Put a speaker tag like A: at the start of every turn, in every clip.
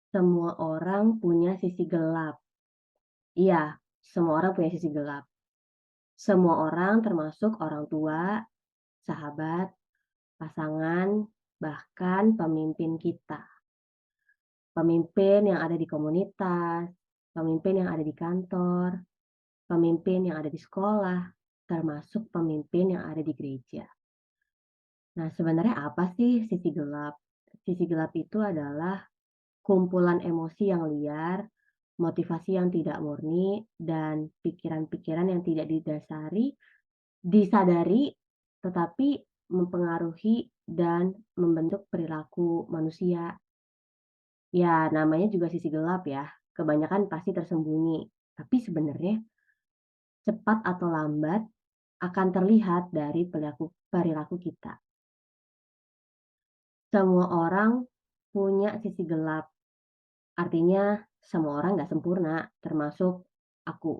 A: Semua orang punya sisi gelap. Iya, semua orang punya sisi gelap. Semua orang termasuk orang tua, sahabat, pasangan, bahkan pemimpin kita. Pemimpin yang ada di komunitas, pemimpin yang ada di kantor, pemimpin yang ada di sekolah, termasuk pemimpin yang ada di gereja. Nah, sebenarnya apa sih sisi gelap? Sisi gelap itu adalah kumpulan emosi yang liar, motivasi yang tidak murni, dan pikiran-pikiran yang tidak disadari, tetapi mempengaruhi dan membentuk perilaku manusia. Ya, namanya juga sisi gelap ya, kebanyakan pasti tersembunyi. Tapi sebenarnya cepat atau lambat akan terlihat dari perilaku perilaku kita. Semua orang punya sisi gelap, artinya semua orang nggak sempurna, termasuk aku.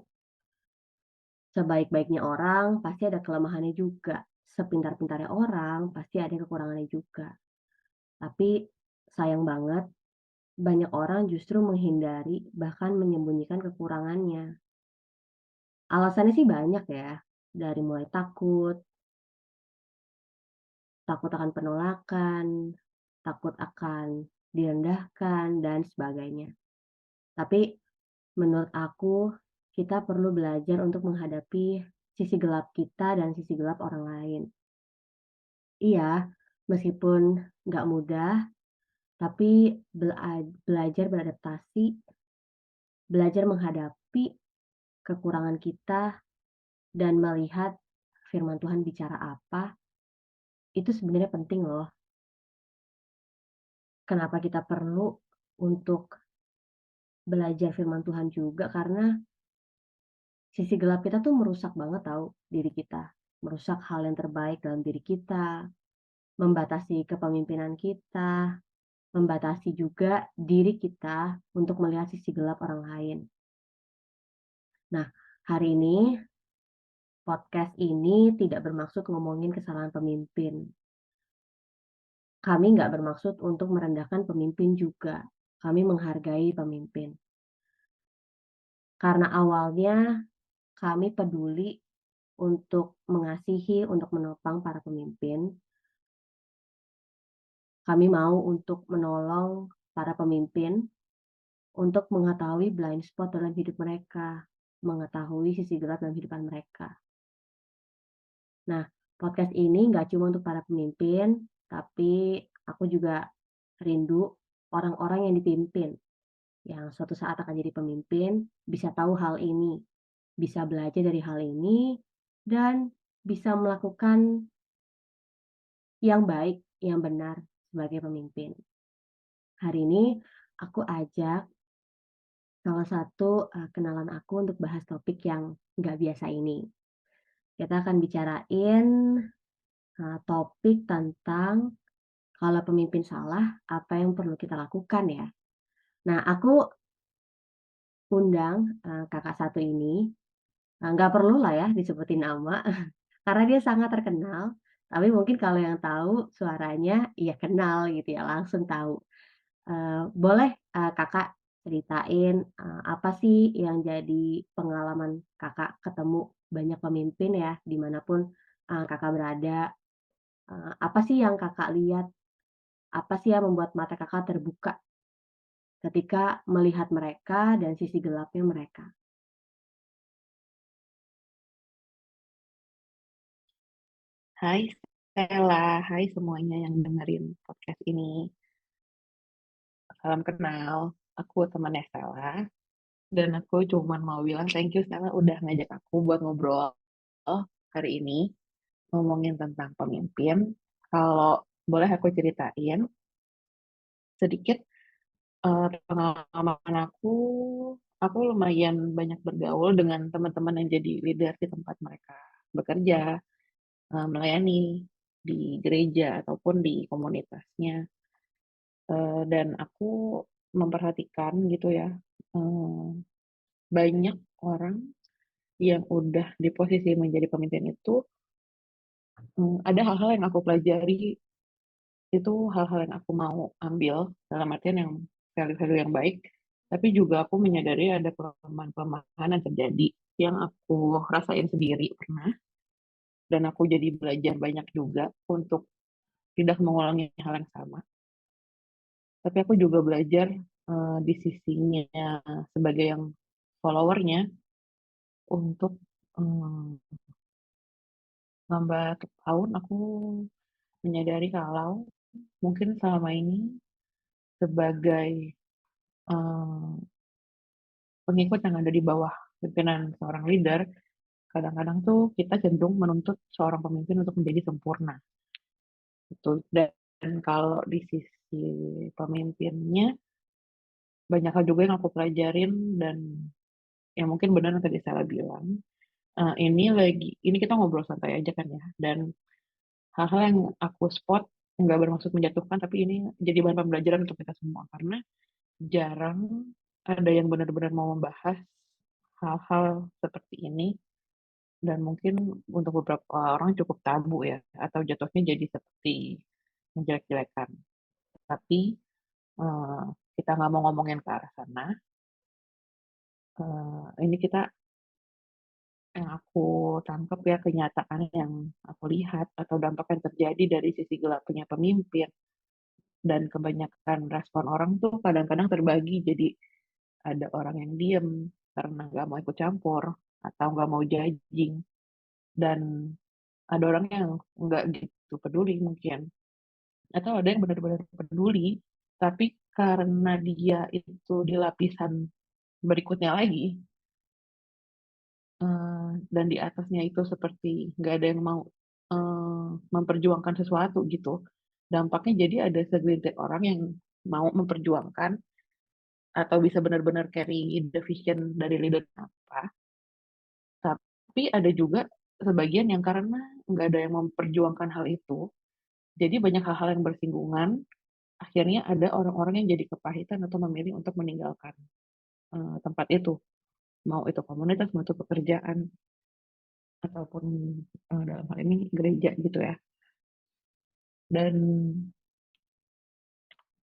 A: Sebaik-baiknya orang pasti ada kelemahannya juga, sepintar-pintarnya orang pasti ada kekurangannya juga. Tapi sayang banget banyak orang justru menghindari bahkan menyembunyikan kekurangannya. Alasannya sih banyak ya, dari mulai takut, takut akan penolakan, takut akan direndahkan, dan sebagainya. Tapi menurut aku, kita perlu belajar untuk menghadapi sisi gelap kita dan sisi gelap orang lain. Iya, meskipun nggak mudah, tapi belajar beradaptasi, belajar menghadapi kekurangan kita, dan melihat firman Tuhan bicara apa, itu sebenarnya penting loh. Kenapa kita perlu untuk belajar firman Tuhan juga, karena sisi gelap kita tuh merusak banget tahu diri kita. Merusak hal yang terbaik dalam diri kita, membatasi kepemimpinan kita, membatasi juga diri kita untuk melihat sisi gelap orang lain. Nah, hari ini podcast ini tidak bermaksud ngomongin kesalahan pemimpin. Kami nggak bermaksud untuk merendahkan pemimpin juga. Kami menghargai pemimpin. Karena awalnya kami peduli untuk mengasihi, untuk menopang para pemimpin. Kami mau untuk menolong para pemimpin untuk mengetahui blind spot dalam hidup mereka, mengetahui sisi gelap dalam kehidupan mereka. Nah, podcast ini nggak cuma untuk para pemimpin, tapi aku juga rindu orang-orang yang dipimpin, yang suatu saat akan jadi pemimpin, bisa tahu hal ini, bisa belajar dari hal ini, dan bisa melakukan yang baik, yang benar sebagai pemimpin. Hari ini aku ajak salah satu, kenalan aku untuk bahas topik yang nggak biasa ini. Kita akan bicarain, topik tentang kalau pemimpin salah, apa yang perlu kita lakukan ya. Nah, aku undang, kakak satu ini, nggak perlulah ya disebutin nama, karena dia sangat terkenal, tapi mungkin kalau yang tahu suaranya, ya kenal gitu ya, langsung tahu. Boleh, Kakak ceritain, apa sih yang jadi pengalaman Kakak ketemu banyak pemimpin ya, dimanapun Kakak berada, apa sih yang Kakak lihat, apa sih yang membuat mata Kakak terbuka ketika melihat mereka dan sisi gelapnya mereka?
B: Hai Stella, hai semuanya yang dengerin podcast ini. Salam kenal, aku temannya Stella, dan aku cuman mau bilang thank you Stella udah ngajak aku buat ngobrol hari ini, ngomongin tentang pemimpin. Kalau boleh aku ceritain sedikit pengalaman aku lumayan banyak bergaul dengan teman-teman yang jadi leader di tempat mereka bekerja, melayani di gereja ataupun di komunitasnya. Dan aku memperhatikan gitu ya, eh, banyak orang yang udah di posisi menjadi pemimpin itu, ada hal-hal yang aku pelajari, itu hal-hal yang aku mau ambil, dalam artian yang value-value yang baik, tapi juga aku menyadari ada kelemahan-kelemahan yang terjadi yang aku rasain sendiri pernah, dan aku jadi belajar banyak juga untuk tidak mengulangi hal yang sama. Tapi aku juga belajar, di sisinya sebagai yang follower-nya untuk, eee, lambat laun aku menyadari kalau mungkin selama ini sebagai, eee, pengikut yang ada di bawah pimpinan seorang leader, kadang-kadang tuh kita cenderung menuntut seorang pemimpin untuk menjadi sempurna, gitu. Dan kalau di sisi pemimpinnya, banyak hal juga yang aku pelajarin dan ya mungkin benar yang tadi Sarah bilang, ini kita ngobrol santai aja kan ya, dan hal-hal yang aku spot nggak bermaksud menjatuhkan, tapi ini jadi bahan pembelajaran untuk kita semua, karena jarang ada yang benar-benar mau membahas hal-hal seperti ini, dan mungkin untuk beberapa orang cukup tabu ya, atau jatuhnya jadi seperti menjelek-jelekan. Tapi, eee, kita nggak mau ngomongin ke arah sana, ini kita yang aku tangkap ya, kenyataan yang aku lihat atau dampak yang terjadi dari sisi gelapnya pemimpin, dan kebanyakan respon orang tuh kadang-kadang terbagi jadi ada orang yang diem karena nggak mau ikut campur atau nggak mau judging, dan ada orang yang nggak gitu peduli mungkin, atau ada yang benar-benar peduli, tapi karena dia itu di lapisan berikutnya lagi, dan di atasnya itu seperti nggak ada yang mau, memperjuangkan sesuatu gitu. Dampaknya jadi ada segelintir orang yang mau memperjuangkan atau bisa benar-benar carry the vision dari leader apa, tapi ada juga sebagian yang karena nggak ada yang memperjuangkan hal itu, jadi banyak hal-hal yang bersinggungan, akhirnya ada orang-orang yang jadi kepahitan atau memilih untuk meninggalkan, tempat itu. Mau itu komunitas, mau itu pekerjaan, ataupun, dalam hal ini gereja gitu ya. Dan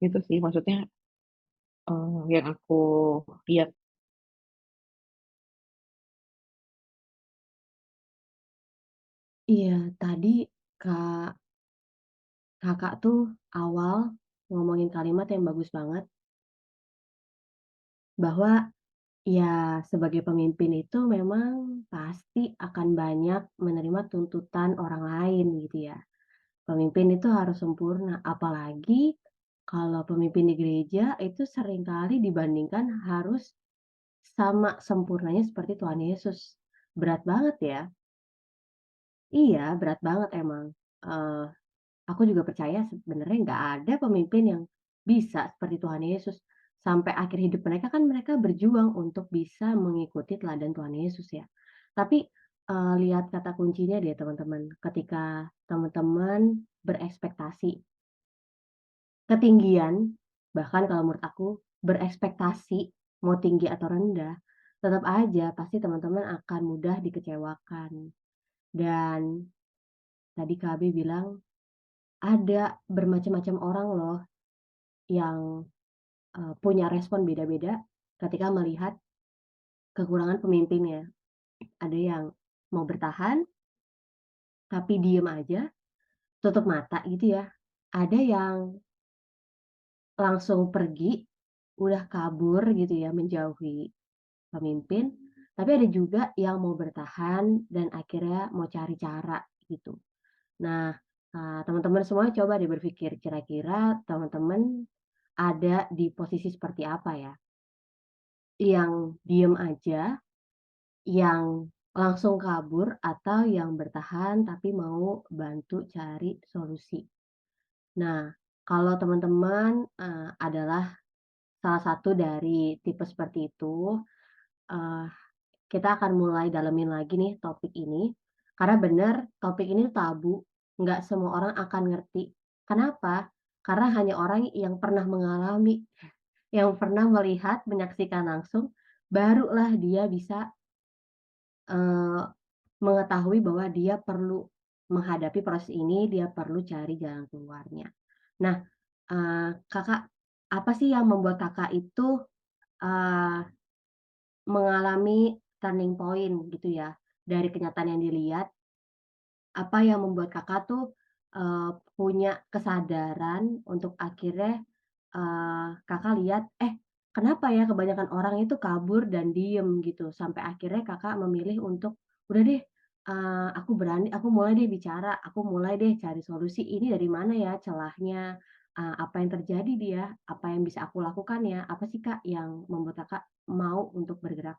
B: itu sih maksudnya, yang aku lihat.
A: Iya, tadi Kak Kakak tuh awal ngomongin kalimat yang bagus banget, bahwa ya sebagai pemimpin itu memang pasti akan banyak menerima tuntutan orang lain gitu ya. Pemimpin itu harus sempurna, apalagi kalau pemimpin di gereja itu seringkali dibandingkan harus sama sempurnanya seperti Tuhan Yesus. Berat banget ya. Iya, berat banget emang. Eee, aku juga percaya sebenarnya nggak ada pemimpin yang bisa seperti Tuhan Yesus. Sampai akhir hidup mereka kan mereka berjuang untuk bisa mengikuti teladan Tuhan Yesus ya. Tapi, lihat kata kuncinya deh teman-teman, ketika teman-teman berekspektasi ketinggian, bahkan kalau menurut aku berekspektasi mau tinggi atau rendah, tetap aja pasti teman-teman akan mudah dikecewakan. Dan tadi KB bilang ada bermacam-macam orang loh yang, punya respon beda-beda ketika melihat kekurangan pemimpinnya. Ada yang mau bertahan, tapi diem aja, tutup mata gitu ya. Ada yang langsung pergi, udah kabur gitu ya, menjauhi pemimpin, tapi ada juga yang mau bertahan dan akhirnya mau cari cara gitu. Nah, teman-teman semua coba deh berpikir kira-kira teman-teman ada di posisi seperti apa ya? Yang diem aja, yang langsung kabur, atau yang bertahan tapi mau bantu cari solusi. Nah, kalau teman-teman, adalah salah satu dari tipe seperti itu, eee, kita akan mulai dalemin lagi nih topik ini, karena bener topik ini tuh tabu, nggak semua orang akan ngerti. Kenapa? Karena hanya orang yang pernah mengalami, yang pernah melihat, menyaksikan langsung, barulah dia bisa, eee, mengetahui bahwa dia perlu menghadapi proses ini, dia perlu cari jalan keluarnya. Nah, Kakak, apa sih yang membuat Kakak itu, eee, mengalami turning point gitu ya, dari kenyataan yang dilihat, apa yang membuat Kakak tuh, punya kesadaran untuk akhirnya, Kakak lihat, kenapa ya kebanyakan orang itu kabur dan diem gitu, sampai akhirnya Kakak memilih untuk, "Udah deh, aku mulai deh bicara, aku mulai deh cari solusi, ini dari mana ya celahnya, apa yang terjadi dia, apa yang bisa aku lakukan ya?" Apa sih, Kak, yang membuat Kakak mau untuk bergerak?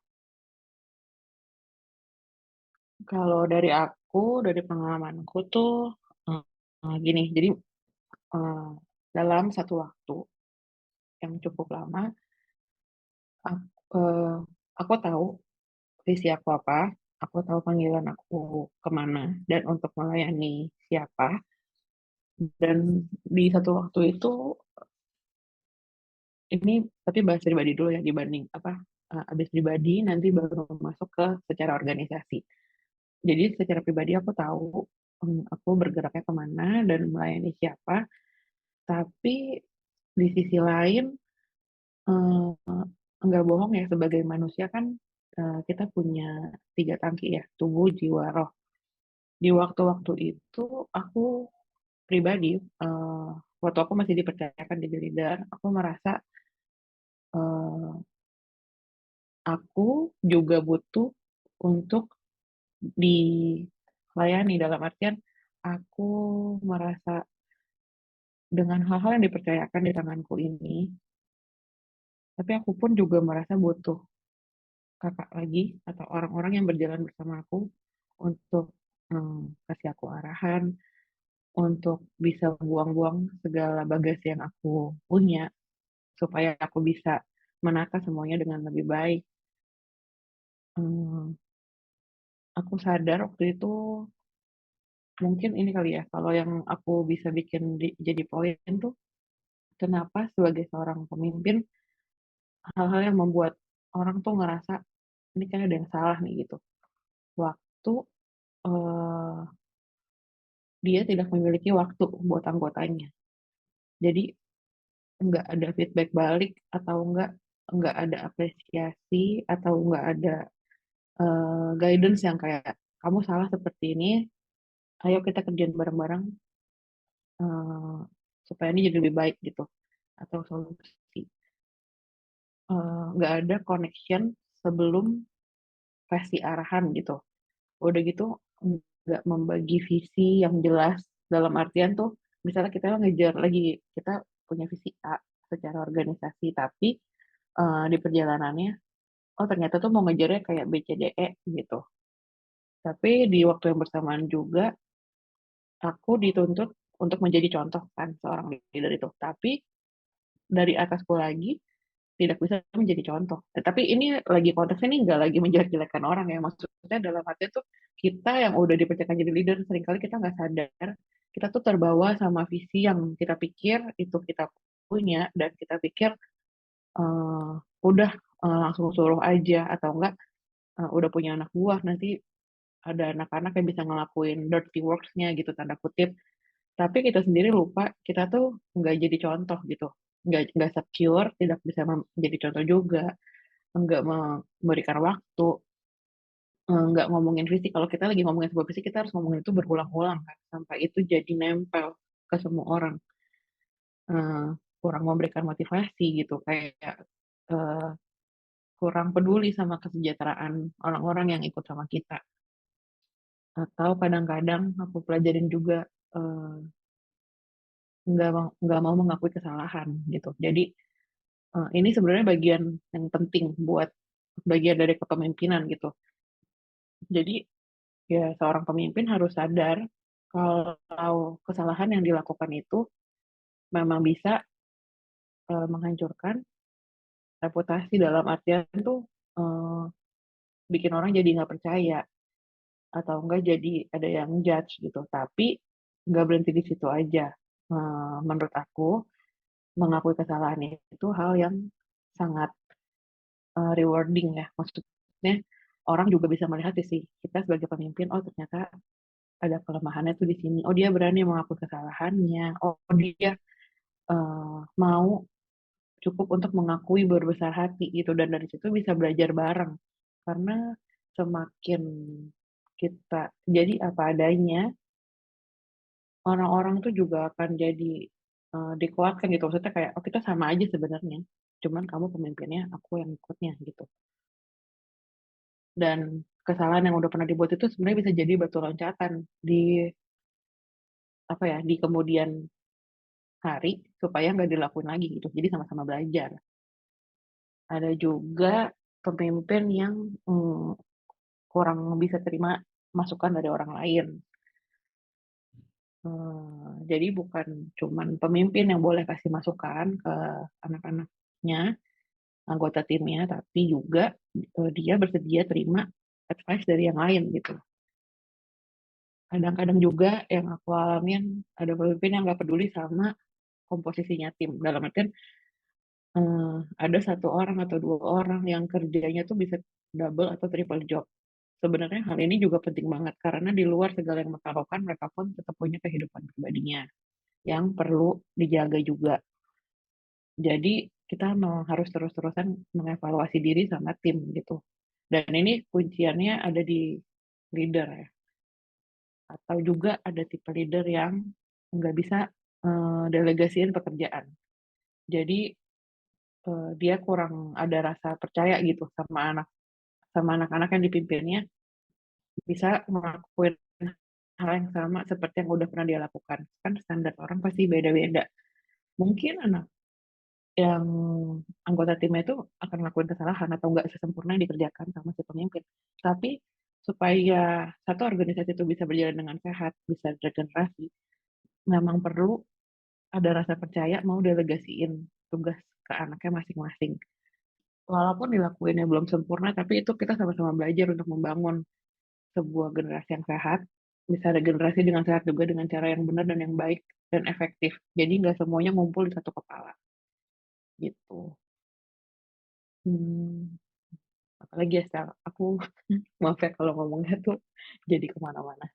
B: Kalau dari aku, dari pengalamanku tuh, gini, jadi, eee, dalam satu waktu yang cukup lama, ak eee, aku tahu visi aku apa, aku tahu panggilan aku kemana dan untuk melayani siapa, dan di satu waktu itu ini tapi bahas pribadi dulu ya dibanding apa, habis pribadi nanti baru masuk ke secara organisasi. Jadi secara pribadi aku tahu, aku bergeraknya kemana dan melayani siapa, tapi di sisi lain, eee, enggak bohong ya sebagai manusia kan, kita punya 3 tangki ya, tubuh, jiwa, roh. Di waktu-waktu itu aku pribadi, waktu aku masih dipercayakan jadi leader, aku merasa, eee, aku juga butuh untuk dilayani, dalam artian aku merasa dengan hal-hal yang dipercayakan di tanganku ini, tapi aku pun juga merasa butuh Kakak lagi atau orang-orang yang berjalan bersama aku untuk, kasih aku arahan, untuk bisa buang-buang segala bagasi yang aku punya, supaya aku bisa menata semuanya dengan lebih baik. Eee, aku sadar waktu itu mungkin ini kali ya, kalau yang aku bisa bikin jadi poin tuh, kenapa sebagai seorang pemimpin, hal-hal yang membuat orang tuh ngerasa, "Ini kayaknya ada yang salah nih," gitu. Waktu, eee, dia tidak memiliki waktu buat anggotanya. Jadi nggak ada feedback balik atau nggak ada apresiasi atau nggak ada, guidance yang kayak, "Kamu salah seperti ini, ayo kita kerjain bareng-bareng, eee, supaya ini jadi lebih baik," gitu, atau solusi. Nggak ada connection sebelum kasih arahan gitu. Udah gitu nggak membagi visi yang jelas, dalam artian tuh misalnya kita ngejar lagi, kita punya visi A secara organisasi, tapi, di perjalanannya, oh ternyata tuh mau ngejarnya kayak B, C, D, E gitu. Tapi di waktu yang bersamaan juga, aku dituntut untuk menjadi contoh kan seorang leader itu, tapi dari atasku lagi tidak bisa menjadi contoh. Tapi ini lagi konteksnya nih nggak lagi menjelek-jelekan orang ya, maksudnya dalam artian tuh kita yang udah dipercayakan jadi leader seringkali kita nggak sadar, kita tuh terbawa sama visi yang kita pikir itu kita punya dan kita pikir, eee, udah, langsung suruh aja atau enggak, udah punya anak buah nanti ada anak-anak yang bisa ngelakuin dirty works-nya gitu tanda kutip, tapi kita sendiri lupa kita tuh nggak jadi contoh gitu, nggak secure, tidak bisa menjadi contoh juga. Enggak memberikan waktu, nggak ngomongin fisik, kalau kita lagi ngomongin sebuah fisik kita harus ngomongin itu berulang-ulang kan, sampai itu jadi nempel ke semua orang, eee, kurang memberikan motivasi gitu, kayak, eee, kurang peduli sama kesejahteraan orang-orang yang ikut sama kita. Atau kadang-kadang aku pelajarin juga, eee, nggak mau mengakui kesalahan gitu. Jadi, ini sebenarnya bagian yang penting buat bagian dari kepemimpinan gitu. Jadi ya, seorang pemimpin harus sadar kalau kesalahan yang dilakukan itu memang bisa, menghancurkan reputasi dalam artian tuh, eee, bikin orang jadi nggak percaya atau enggak jadi ada yang judge gitu. Tapi nggak berhenti di situ aja. Menurut aku mengakui kesalahan itu hal yang sangat, rewarding ya. Maksudnya orang juga bisa melihat sisi kita sebagai pemimpin, oh ternyata ada kelemahannya tuh di sini. Oh dia berani mengakui kesalahannya. Oh dia mau cukup untuk mengakui berbesar hati gitu, dan dari situ bisa belajar bareng. Karena semakin kita jadi apa adanya, orang-orang tuh juga akan jadi, dikuatkan gitu, maksudnya kayak, "Oh kita sama aja sebenarnya, cuman kamu pemimpinnya, aku yang ikutnya," gitu. Dan kesalahan yang udah pernah dibuat itu sebenarnya bisa jadi batu loncatan di, apa ya, di kemudian hari supaya nggak dilakuin lagi gitu, jadi sama-sama belajar. Ada juga pemimpin yang, kurang bisa terima masukan dari orang lain. Jadi bukan cuman pemimpin yang boleh kasih masukan ke anak-anaknya, anggota timnya, tapi juga, dia bersedia terima advice dari yang lain gitu. Kadang-kadang juga yang aku alamin ada pemimpin yang nggak peduli sama komposisinya tim, dalam artian, ada satu orang atau 2 orang yang kerjanya tuh bisa double atau triple job. Sebenarnya hal ini juga penting banget karena di luar segala yang mereka lakukan, mereka pun tetap punya kehidupan pribadinya yang perlu dijaga juga. Jadi kita harus terus-terusan mengevaluasi diri sama tim gitu. Dan ini kunciannya ada di leader ya, atau juga ada tipe leader yang nggak bisa, delegasiin pekerjaan. Jadi, dia kurang ada rasa percaya gitu sama anak-anak yang dipimpinnya bisa ngelakuin hal yang sama seperti yang udah pernah dia lakukan. Kan standar orang pasti beda-beda. Mungkin anak yang anggota timnya itu akan ngelakuin kesalahan atau nggak sesempurna yang dikerjakan sama si pemimpin. Tapi supaya satu organisasi itu bisa berjalan dengan sehat, bisa regenerasi, memang perlu ada rasa percaya mau delegasiin tugas ke anaknya masing-masing. Walaupun dilakuinnya belum sempurna, tapi itu kita sama-sama belajar untuk membangun sebuah generasi yang sehat, bisa regenerasi dengan sehat juga dengan cara yang benar dan yang baik dan efektif. Jadi nggak semuanya ngumpul di satu kepala, gitu. Hmm, apalagi ya, Sel, aku maaf ya kalau ngomongnya tuh jadi kemana-mana.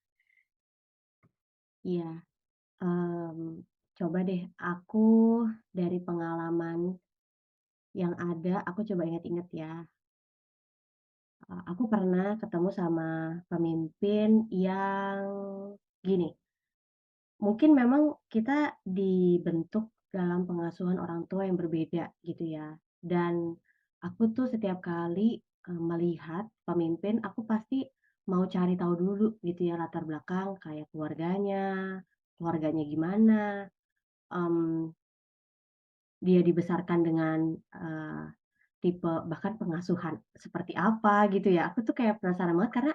A: Iya, coba deh aku dari pengalaman yang ada, aku coba ingat-ingat ya. Aku pernah ketemu sama pemimpin yang gini, mungkin memang kita dibentuk dalam pengasuhan orang tua yang berbeda gitu ya. Dan aku tuh setiap kali, melihat pemimpin, aku pasti mau cari tahu dulu gitu ya latar belakang kayak keluarganya gimana, mmm, dia dibesarkan dengan, tipe bahkan pengasuhan seperti apa gitu ya. Aku tuh kayak penasaran banget karena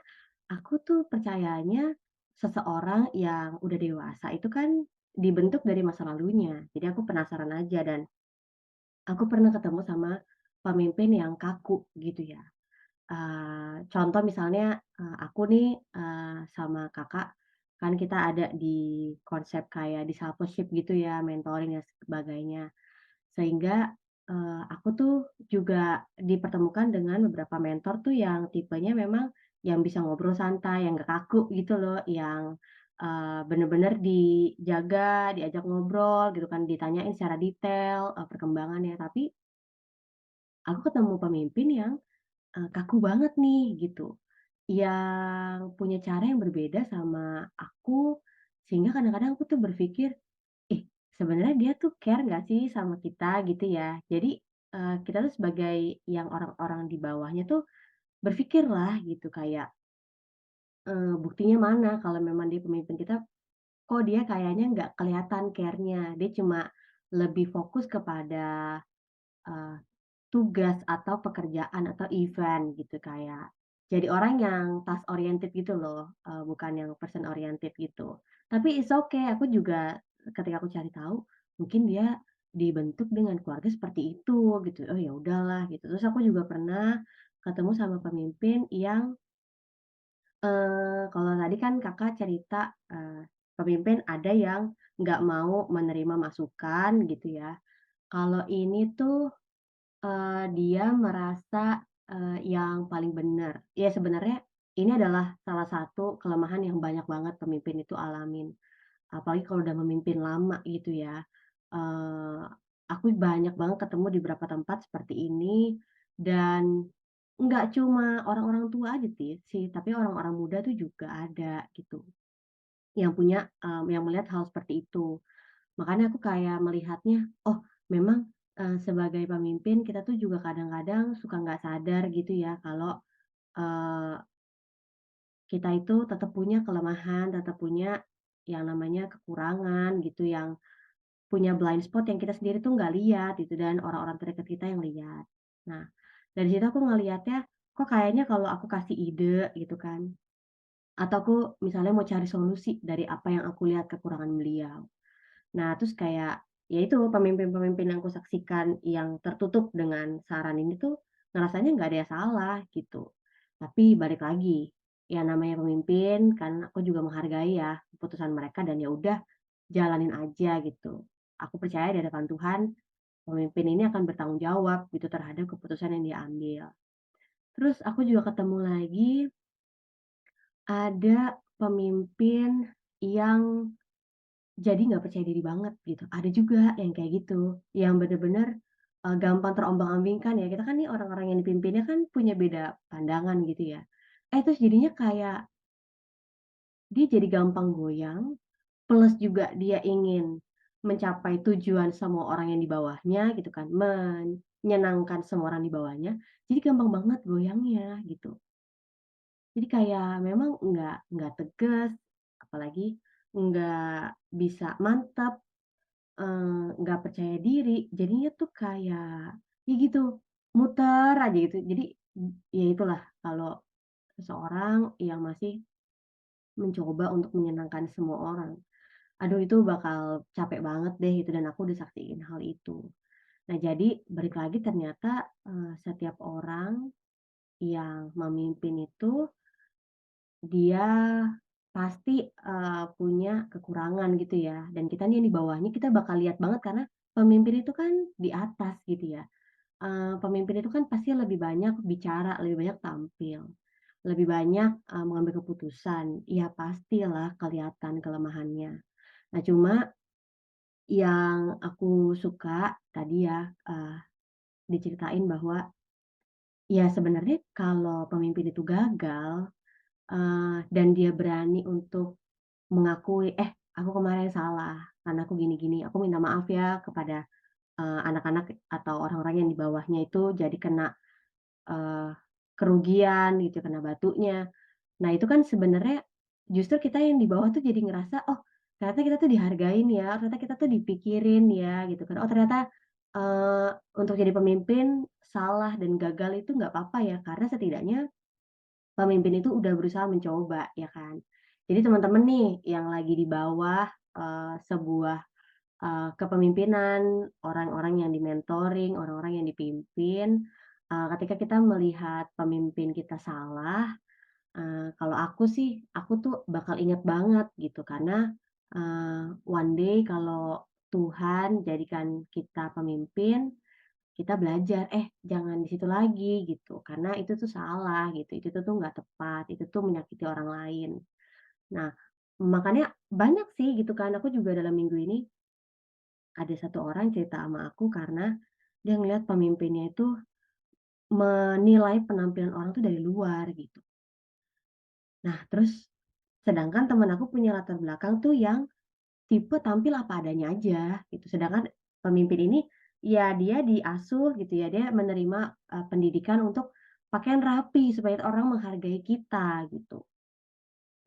A: aku tuh percayanya seseorang yang udah dewasa itu kan dibentuk dari masa lalunya. Jadi aku penasaran aja dan aku pernah ketemu sama pemimpin yang kaku gitu ya. Contoh misalnya, aku nih, sama Kakak, kan kita ada di konsep kayak discipleship gitu ya, mentoring dan sebagainya. Sehingga, aku tuh juga dipertemukan dengan beberapa mentor tuh yang tipenya memang yang bisa ngobrol santai, yang nggak kaku gitu loh, yang, bener-bener dijaga, diajak ngobrol gitu kan, ditanyain secara detail, perkembangannya. Tapi aku ketemu pemimpin yang, kaku banget nih gitu, yang punya cara yang berbeda sama aku, sehingga kadang-kadang aku tuh berpikir, "Ih, sebenarnya dia tuh care nggak sih sama kita?" Gitu ya. Jadi, kita tuh sebagai yang orang-orang di bawahnya tuh berpikirlah gitu kayak, buktinya mana kalau memang dia pemimpin kita, kok dia kayaknya nggak kelihatan care-nya, dia cuma lebih fokus kepada, eee, tugas atau pekerjaan atau event gitu, kayak jadi orang yang task oriented gitu loh, bukan yang person oriented gitu. Tapi it's okay, aku juga ketika aku cari tahu, mungkin dia dibentuk dengan keluarga seperti itu gitu, oh ya udahlah gitu. Terus aku juga pernah ketemu sama pemimpin yang, kalau tadi kan Kakak cerita, pemimpin ada yang nggak mau menerima masukan gitu ya. Kalau ini tuh dia merasa, yang paling benar. Ya sebenarnya ini adalah salah satu kelemahan yang banyak banget pemimpin itu alamin, apalagi kalau udah memimpin lama gitu ya. Eee, aku banyak banget ketemu di beberapa tempat seperti ini, dan nggak cuma orang-orang tua aja sih, tapi orang-orang muda tuh juga ada gitu, yang punya, yang melihat hal seperti itu. Makanya aku kayak melihatnya, oh memang, sebagai pemimpin kita tuh juga kadang-kadang suka nggak sadar gitu ya kalau, eee, kita itu tetap punya kelemahan, tetap punya yang namanya kekurangan gitu, yang punya blind spot yang kita sendiri tuh nggak lihat gitu dan orang-orang terdekat kita yang lihat. Nah, dari situ aku ngelihatnya, kok kayaknya kalau aku kasih ide gitu kan, atau aku misalnya mau cari solusi dari apa yang aku lihat kekurangan beliau. Nah, terus kayak, ya itu pemimpin-pemimpin yang kusaksikan yang tertutup dengan saran ini tuh ngerasanya nggak ada yang salah gitu. Tapi balik lagi, ya namanya pemimpin kan aku juga menghargai ya keputusan mereka dan ya udah jalanin aja gitu. Aku percaya di hadapan Tuhan, pemimpin ini akan bertanggung jawab gitu terhadap keputusan yang dia ambil. Terus aku juga ketemu lagi ada pemimpin yang jadi nggak percaya diri banget gitu, ada juga yang kayak gitu, yang bener-bener, gampang terombang-ambingkan ya, kita kan nih orang-orang yang dipimpinnya kan punya beda pandangan gitu ya. Terus jadinya kayak dia jadi gampang goyang, plus juga dia ingin mencapai tujuan semua orang yang di bawahnya gitu kan, menyenangkan semua orang di bawahnya, jadi gampang banget goyangnya gitu. Jadi kayak memang nggak tegas, apalagi nggak bisa mantap. Nggak percaya diri, jadinya tuh kayak, ya gitu, muter aja gitu. Jadi, ya itulah kalau seseorang yang masih mencoba untuk menyenangkan semua orang. Aduh itu bakal capek banget deh itu dan aku udah saksiin hal itu. Nah jadi balik lagi ternyata, setiap orang yang memimpin itu dia pasti, punya kekurangan gitu ya, dan kita nih yang di bawahnya kita bakal lihat banget karena pemimpin itu kan di atas gitu ya. Pemimpin itu kan pasti lebih banyak bicara, lebih banyak tampil, lebih banyak, mengambil keputusan, ya pastilah kelihatan kelemahannya. Nah cuma yang aku suka tadi ya, diceritain bahwa ya sebenarnya kalau pemimpin itu gagal, dan dia berani untuk mengakui, "Eh, aku kemarin salah, karena aku gini-gini, aku minta maaf ya kepada, anak-anak atau orang-orang yang di bawahnya itu jadi kena, eee, kerugian gitu, kena batunya." Nah, itu kan sebenarnya justru kita yang di bawah tuh jadi ngerasa, "Oh, ternyata kita tuh dihargain ya, ternyata kita tuh dipikirin ya," gitu kan. "Oh, ternyata, untuk jadi pemimpin salah dan gagal itu nggak apa-apa ya, karena setidaknya pemimpin itu udah berusaha mencoba," ya kan. Jadi teman-teman nih yang lagi di bawah, sebuah, kepemimpinan, orang-orang yang di-mentoring, orang-orang yang dipimpin, ketika kita melihat pemimpin kita salah, kalau aku sih, aku tuh bakal inget banget gitu karena, one day kalau Tuhan jadikan kita pemimpin, kita belajar, jangan di situ lagi gitu, karena itu tuh salah gitu, itu tuh nggak tepat, itu tuh menyakiti orang lain. Nah, makanya banyak sih gitu kan, aku juga dalam minggu ini ada satu orang cerita sama aku karena dia ngelihat pemimpinnya itu menilai penampilan orang tuh dari luar gitu. Nah, terus sedangkan temen aku punya latar belakang tuh yang tipe tampil apa adanya aja gitu, sedangkan pemimpin ini, ya dia diasuh gitu ya, dia menerima, pendidikan untuk pakaian rapi supaya orang menghargai kita gitu.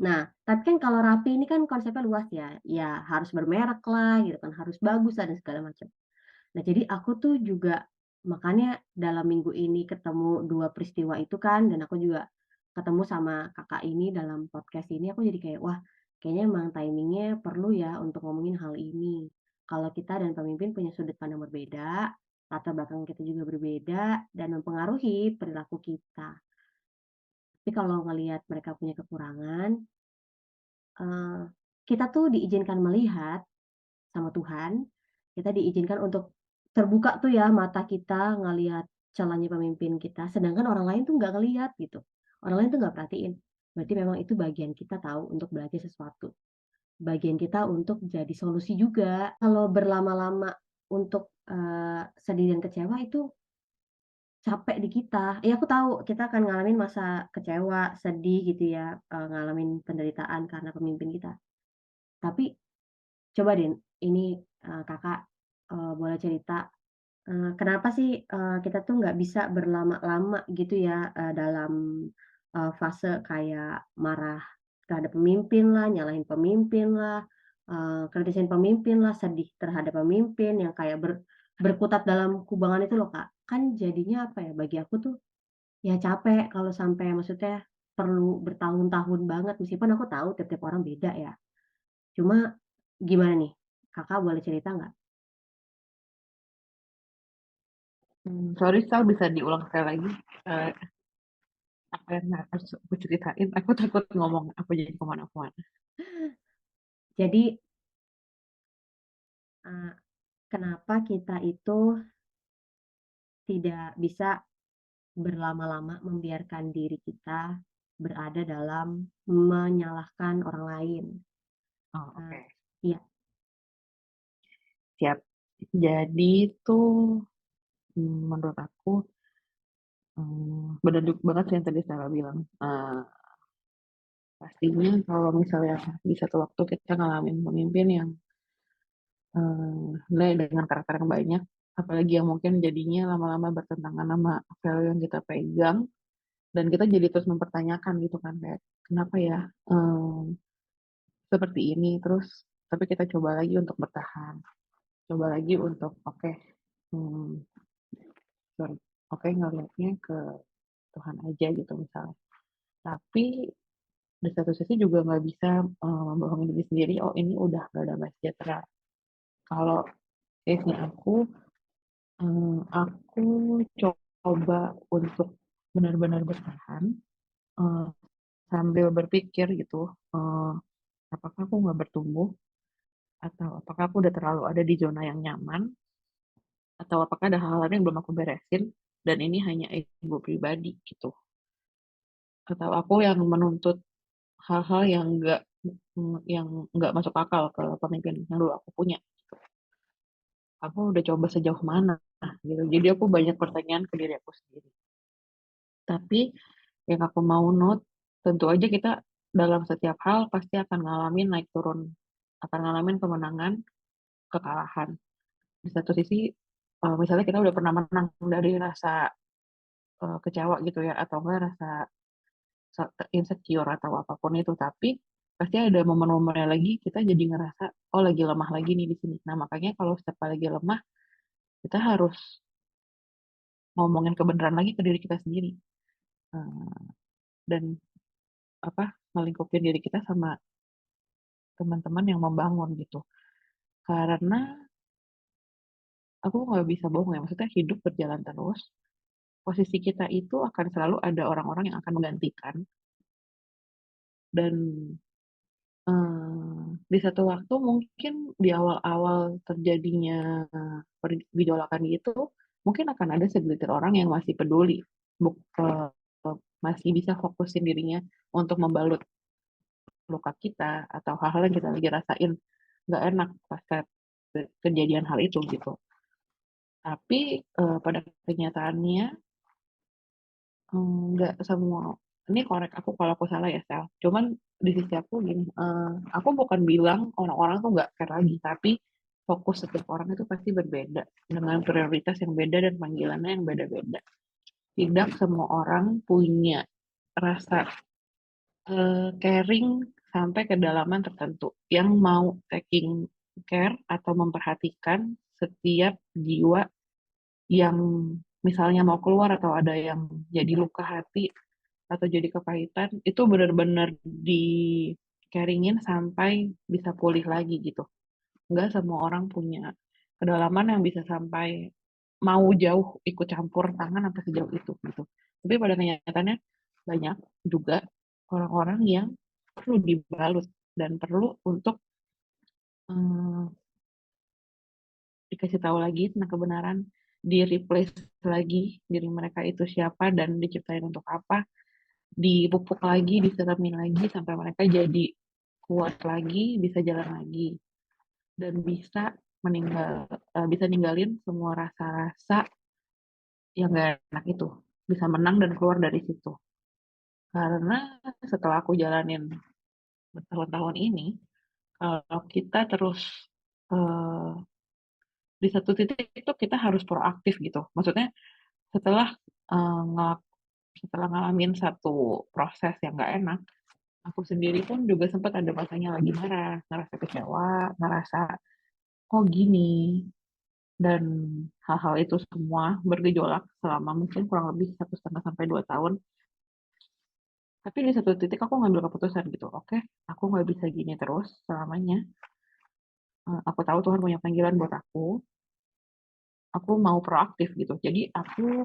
A: Nah, tapi kan kalau rapi ini kan konsepnya luas ya, ya harus bermerek lah gitu kan, harus bagus lah dan segala macam. Nah, jadi aku tuh juga makanya dalam minggu ini ketemu 2 peristiwa itu kan dan aku juga ketemu sama Kakak ini dalam podcast ini, aku jadi kayak, wah kayaknya emang timing-nya perlu ya untuk ngomongin hal ini. Kalau kita dan pemimpin punya sudut pandang berbeda, latar belakang kita juga berbeda dan mempengaruhi perilaku kita. Tapi kalau ngelihat mereka punya kekurangan, eee, kita tuh diizinkan melihat sama Tuhan, kita diizinkan untuk terbuka tuh ya mata kita ngelihat celahnya pemimpin kita, sedangkan orang lain tuh nggak ngelihat gitu. Orang lain tuh nggak perhatiin. Berarti memang itu bagian kita tahu untuk belajar sesuatu. Bagian kita untuk jadi solusi juga. Kalau berlama-lama untuk, sedih dan kecewa itu capek di kita. Ya aku tahu kita akan ngalamin masa kecewa, sedih gitu ya, ngalamin penderitaan karena pemimpin kita. Tapi coba deh ini, Kakak, boleh cerita, kenapa sih, kita tuh nggak bisa berlama-lama gitu ya, dalam, fase kayak marah terhadap pemimpin lah, nyalahin pemimpin lah, kritisin pemimpin lah, sedih terhadap pemimpin yang kayak berkutat dalam kubangan itu loh, Kak. Kan jadinya apa ya, bagi aku tuh ya capek kalau sampai maksudnya perlu bertahun-tahun banget, meskipun aku tahu tiap-tiap orang beda ya. Cuma gimana nih, Kakak boleh cerita nggak?
B: Sorry Sal, bisa diulang sekali lagi, eee, apa yang harus aku ceritain? Aku takut ngomong aku jadi kemana-mana.
A: Jadi, eee, kenapa kita itu tidak bisa berlama-lama membiarkan diri kita berada dalam menyalahkan orang lain?
B: Oh,
A: Eee,
B: oke.
A: iya,
B: Siap. Jadi tuh, menurut aku, bener banget sih yang tadi Sarah bilang, pastinya kalau misalnya di satu waktu kita ngalamin pemimpin yang, dengan karakter yang banyak, apalagi yang mungkin jadinya lama-lama bertentangan sama value yang kita pegang, dan kita jadi terus mempertanyakan gitu kan, kayak, "Kenapa ya, seperti ini?" Terus tapi kita coba lagi untuk bertahan, coba lagi untuk, oke, mmm, sorry, oke ngelihatnya ke Tuhan aja gitu misalnya. Tapi di satu sisi juga nggak bisa, membohongi diri sendiri, "Oh ini udah nggak damai sejahtera." Kalau case-nya aku coba untuk benar-benar bertahan, eee, sambil berpikir gitu, apakah aku nggak bertumbuh, atau apakah aku udah terlalu ada di zona yang nyaman, atau apakah ada hal-hal lain yang belum aku beresin, dan ini hanya ego pribadi gitu. Atau aku yang menuntut hal-hal yang nggak masuk akal ke pemimpin yang dulu aku punya. Aku udah coba sejauh mana gitu. Jadi aku banyak pertanyaan ke diri aku sendiri. Tapi yang aku mau note, tentu aja kita dalam setiap hal pasti akan ngalamin naik turun, akan ngalamin kemenangan, kekalahan. Di satu sisi, misalnya kita udah pernah menang dari rasa, kecewa gitu ya, atau enggak rasa insecure atau apapun itu, tapi pasti ada momen-momennya lagi kita jadi ngerasa, "Oh lagi lemah lagi nih di sini." Nah makanya kalau setiap kali lagi lemah, kita harus ngomongin kebenaran lagi ke diri kita sendiri, eee, dan apa, ngelingkupin diri kita sama teman-teman yang membangun gitu. Karena aku nggak bisa bohong ya, maksudnya hidup berjalan terus, posisi kita itu akan selalu ada orang-orang yang akan menggantikan, dan, di satu waktu mungkin di awal-awal terjadinya pergejolakan gitu, mungkin akan ada segelintir orang yang masih peduli, masih bisa fokusin dirinya untuk membalut luka kita atau hal-hal yang kita lagi rasain nggak enak pasca kejadian hal itu gitu. Tapi, pada kenyataannya, nggak semua ini korek aku kalau aku salah ya, Sel. Cuman di sisi aku gini, aku bukan bilang orang-orang tuh nggak care lagi, tapi fokus setiap orang itu pasti berbeda, dengan prioritas yang beda dan panggilannya yang beda-beda. Tidak semua orang punya rasa, caring sampai kedalaman tertentu, yang mau taking care atau memperhatikan setiap jiwa yang misalnya mau keluar atau ada yang jadi luka hati atau jadi kepahitan, itu benar-benar di-caring-in sampai bisa pulih lagi gitu. Nggak semua orang punya kedalaman yang bisa sampai mau jauh ikut campur tangan sampai sejauh itu gitu. Tapi pada kenyataannya banyak juga orang-orang yang perlu dibalut dan perlu untuk, eee, dikasih tahu lagi tentang kebenaran, di-replace lagi diri mereka itu siapa dan diciptain untuk apa, dipupuk lagi, disiramin lagi sampai mereka jadi kuat lagi, bisa jalan lagi, dan bisa bisa ninggalin semua rasa-rasa yang nggak enak itu, bisa menang dan keluar dari situ. Karena setelah aku jalanin bertahun-tahun ini, kalau kita terus eh, di satu titik itu kita harus proaktif gitu. Maksudnya setelah eh, ngal- setelah ngalamin satu proses yang nggak enak, aku sendiri pun juga sempat ada masanya lagi marah, ngerasa kecewa, ngerasa kok gini, dan hal-hal itu semua bergejolak selama mungkin kurang lebih 1,5 sampai 2 tahun. Tapi di satu titik aku ngambil keputusan gitu, oke, aku nggak bisa gini terus selamanya. Aku tahu Tuhan punya panggilan buat aku mau proaktif gitu. Jadi aku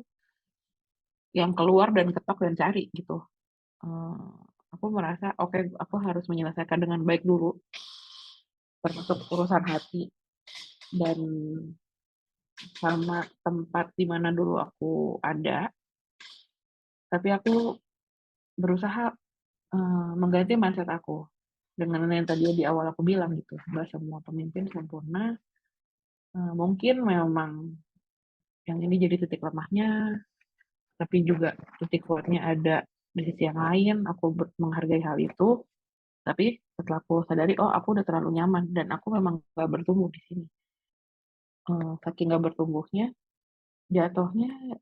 B: yang keluar dan ketok dan cari gitu. Eh, aku merasa oke, aku harus menyelesaikan dengan baik dulu, termasuk urusan hati dan sama tempat di mana dulu aku ada. Tapi aku berusaha mengganti mindset aku dengan yang tadi di awal aku bilang gitu, bahwa semua pemimpin sempurna. Mungkin memang yang ini jadi titik lemahnya, tapi juga titik kuatnya ada di sisi yang lain. Aku menghargai hal itu, tapi setelah aku sadari, oh aku udah terlalu nyaman dan aku memang gak bertumbuh di sini. Saking gak bertumbuhnya, jatuhnya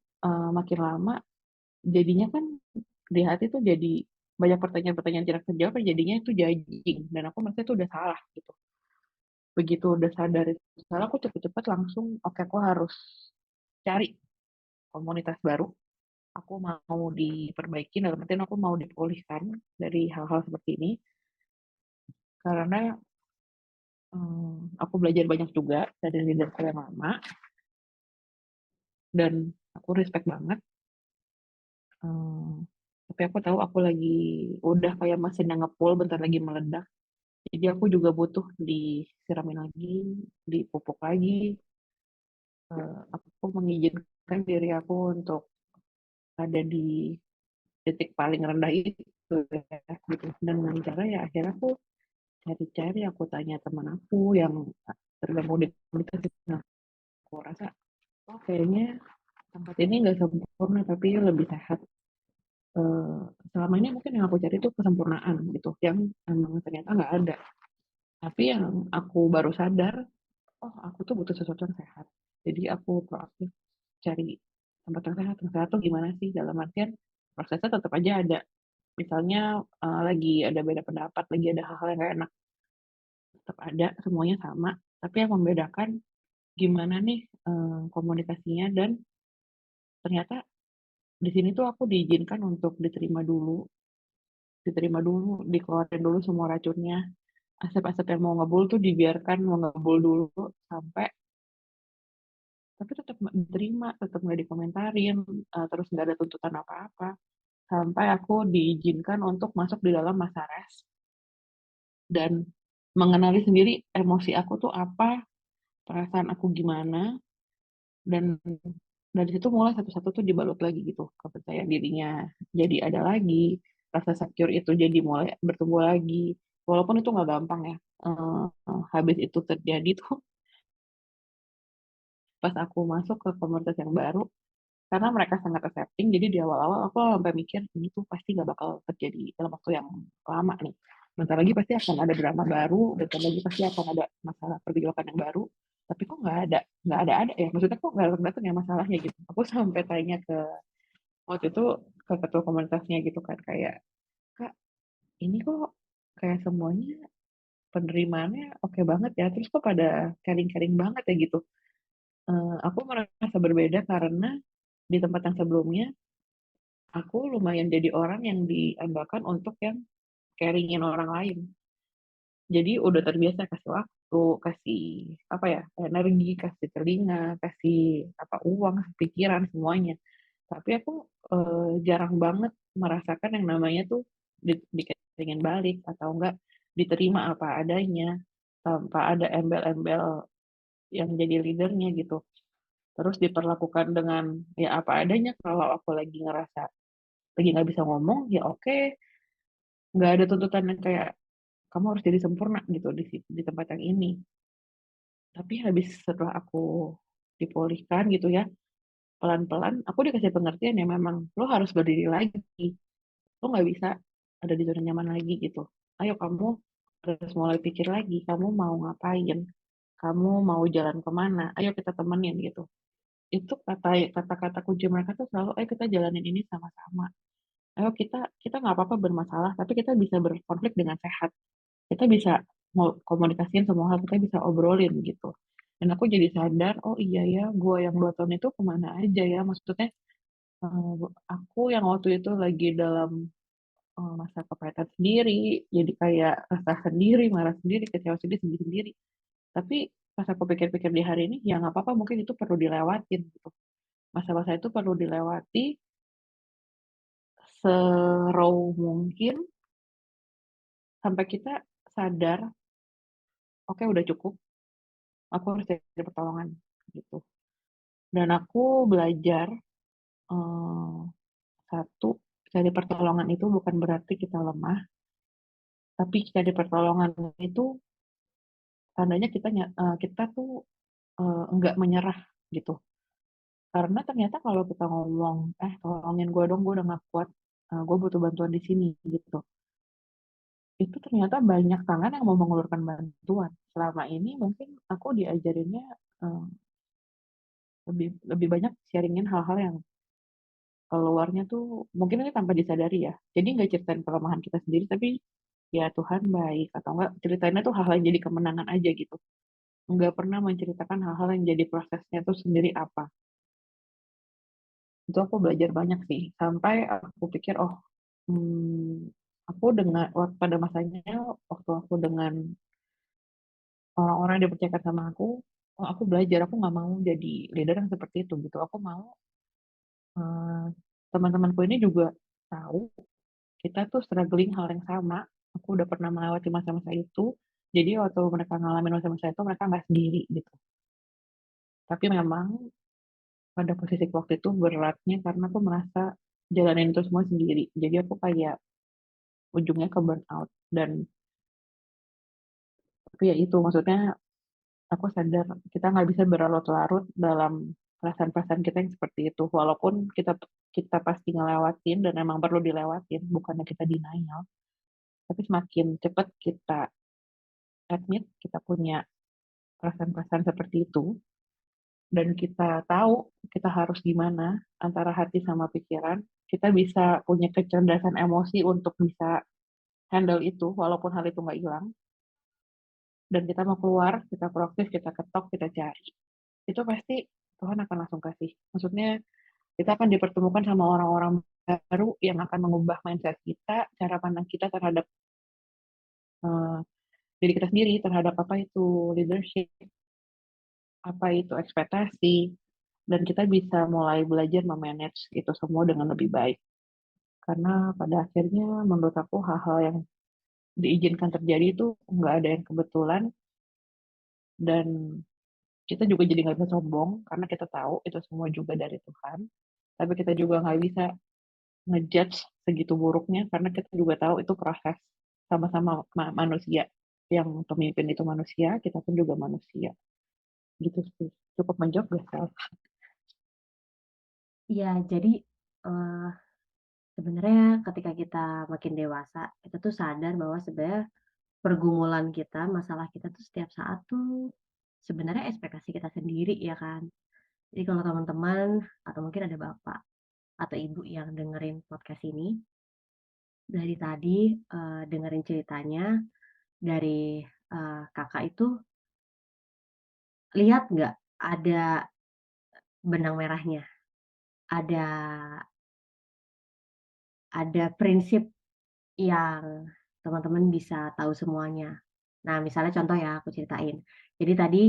B: makin lama, jadinya kan di hati tuh jadi banyak pertanyaan-pertanyaan tidak terjawab, jadinya itu judging dan aku merasa itu udah salah gitu. Begitu udah sadar itu salah, aku cepet-cepet langsung oke, aku harus cari komunitas baru, aku mau diperbaiki dalam artian aku mau dipulihkan dari hal-hal seperti ini, karena aku belajar banyak juga dari leaderku yang lama dan aku respect banget. Tapi aku tahu aku lagi udah kayak mesin yang ngepul bentar lagi meledak. Jadi aku juga butuh disiramin lagi, dipupuk lagi. Aku mengizinkan diri aku untuk ada di titik paling rendah itu ya, gitu. Dan dengan cara ya akhirnya aku cari-cari, aku tanya teman aku yang tergabung di komunitas itu. Nah, aku rasa oh kayaknya tempat ini nggak sempurna tapi lebih sehat. Eh, Selama ini mungkin yang aku cari itu kesempurnaan gitu, yang emang ternyata nggak ada. Tapi yang aku baru sadar, oh aku tuh butuh sesuatu yang sehat. Jadi aku proaktif cari tempat yang sehat. Yang sehat tuh gimana sih? Dalam artian prosesnya tetap aja ada. Misalnya lagi ada beda pendapat, lagi ada hal-hal yang gak enak, tetap ada, semuanya sama. Tapi yang membedakan gimana nih komunikasinya, dan ternyata di sini tuh aku diizinkan untuk diterima dulu, dikeluarin dulu semua racunnya. Asap-asap yang mau ngebul tuh dibiarkan mau ngebul dulu sampai, tapi tetap nggak diterima, tetap nggak dikomentarin, terus nggak ada tuntutan apa-apa. Sampai aku diizinkan untuk masuk di dalam masa rest dan mengenali sendiri emosi aku tuh apa, perasaan aku gimana, dan dari situ mulai satu-satu tuh dibalut lagi gitu, kepercayaan dirinya jadi ada lagi, rasa secure itu jadi mulai bertumbuh lagi, walaupun itu nggak gampang ya. Habis itu terjadi tuh pas aku masuk ke komunitas yang baru, karena mereka sangat accepting, jadi di awal-awal aku sampai mikir ini tuh pasti nggak bakal terjadi dalam waktu yang lama nih, bentar lagi pasti akan ada drama baru, bentar lagi pasti akan ada masalah pergolakan yang baru. Tapi kok nggak ada ya, maksudnya kok nggak datang ya masalahnya gitu. Aku sampai tanya ke waktu itu ke ketua komunitasnya gitu kan, kayak kak, ini kok kayak semuanya penerimaannya oke banget ya, terus kok pada caring-caring banget ya gitu. Aku merasa berbeda karena di tempat yang sebelumnya aku lumayan jadi orang yang diandalkan untuk yang caringin orang lain. Jadi udah terbiasa kasih waktu, kasih apa ya, energi, kasih telinga, kasih apa, uang, pikiran, semuanya. Tapi aku jarang banget merasakan yang namanya tuh dikeringin balik atau enggak diterima apa adanya tanpa ada embel-embel yang jadi leadernya gitu. Terus diperlakukan dengan ya apa adanya. Kalau aku lagi ngerasa lagi nggak bisa ngomong, ya oke, nggak ada tuntutan yang kayak kamu harus jadi sempurna gitu di tempat yang ini. Tapi habis setelah aku dipulihkan gitu ya, pelan-pelan aku dikasih pengertian ya memang lo harus berdiri lagi. Lo nggak bisa ada di zona nyaman lagi gitu. Ayo kamu harus mulai pikir lagi, kamu mau ngapain, kamu mau jalan kemana, ayo kita temenin gitu. Itu kata-kata kunci mereka tuh selalu, ayo kita jalanin ini sama-sama. Ayo kita kita nggak apa-apa bermasalah, tapi kita bisa berkonflik dengan sehat. Kita bisa mau komunikasiin semua hal, kita bisa obrolin gitu. Dan aku jadi sadar, oh iya ya, gue yang 2 tahun itu kemana aja ya, maksudnya eh, aku yang waktu itu lagi dalam masa kepahitan sendiri, jadi kayak rasa sendiri, marah sendiri, kecewa sendiri, sedih sendiri. Tapi pas aku pikir-pikir di hari ini, ya nggak apa-apa, mungkin itu perlu dilewatin gitu. Masa-masa itu perlu dilewati se-raw mungkin sampai kita sadar, oke udah cukup, aku harus cari pertolongan gitu. Dan aku belajar eh, satu, cari pertolongan itu bukan berarti kita lemah, tapi cari pertolongan itu tandanya kita tuh enggak menyerah gitu. Karena ternyata kalau kita ngomong, tolongin gue dong, gue udah gak kuat, gue butuh bantuan di sini gitu. Itu ternyata banyak tangan yang mau mengulurkan bantuan. Selama ini mungkin aku diajarinnya eh, lebih lebih banyak sharingin hal-hal yang keluarnya tuh mungkin ini tanpa disadari ya. Jadi nggak ceritain kelemahan kita sendiri, tapi ya Tuhan baik atau enggak ceritainnya tuh hal-hal yang jadi kemenangan aja gitu. Nggak pernah menceritakan hal-hal yang jadi prosesnya tuh sendiri apa. Itu aku belajar banyak sih. Sampai aku pikir, oh, aku dengan pada masanya waktu aku dengan orang-orang yang dipercayakan sama aku, oh, aku belajar. Aku nggak mau jadi leader yang seperti itu gitu. Aku mau eh, teman-temanku ini juga tahu kita tuh struggling hal yang sama. Aku udah pernah melewati masa-masa itu. Jadi waktu mereka ngalamin masa-masa itu, mereka nggak sendiri gitu. Tapi memang pada posisi waktu itu beratnya karena aku merasa jalanin itu semua sendiri. Jadi aku kayak ujungnya ke burnout. Dan tapi ya itu maksudnya aku sadar kita nggak bisa berlarut-larut dalam perasaan-perasaan kita yang seperti itu. Walaupun kita kita pasti ngelewatin dan emang perlu dilewatin, bukannya kita denial. Tapi semakin cepat kita admit kita punya perasaan-perasaan seperti itu, dan kita tahu kita harus gimana antara hati sama pikiran, kita bisa punya kecerdasan emosi untuk bisa handle itu, walaupun hal itu nggak hilang, dan kita mau keluar, kita proaktif, kita ketok, kita cari. Itu pasti Tuhan akan langsung kasih. Maksudnya kita akan dipertemukan sama orang-orang baru yang akan mengubah mindset kita, cara pandang kita terhadap uh, diri kita sendiri, terhadap apa itu leadership, apa itu ekspektasi, dan kita bisa mulai belajar memanage itu semua dengan lebih baik. Karena pada akhirnya menurut aku hal-hal yang diizinkan terjadi itu nggak ada yang kebetulan, dan kita juga jadi nggak bisa sombong karena kita tahu itu semua juga dari Tuhan. Tapi kita juga nggak bisa ngejudge segitu buruknya karena kita juga tahu itu proses, sama-sama manusia. Yang pemimpin itu manusia, kita pun juga manusia. Gitu sih. Cukup menjawab gak, Sal?
A: Iya, jadi, eee, sebenarnya ketika kita makin dewasa, kita tuh sadar bahwa sebenarnya pergumulan kita, masalah kita tuh setiap saat tuh sebenarnya ekspektasi kita sendiri ya kan. Jadi kalau teman-teman atau mungkin ada bapak atau ibu yang dengerin podcast ini, dari tadi, dengerin ceritanya dari, Kakak itu, lihat nggak ada benang merahnya, ada prinsip yang teman-teman bisa tahu semuanya. Nah, misalnya contoh ya, aku ceritain. Jadi tadi,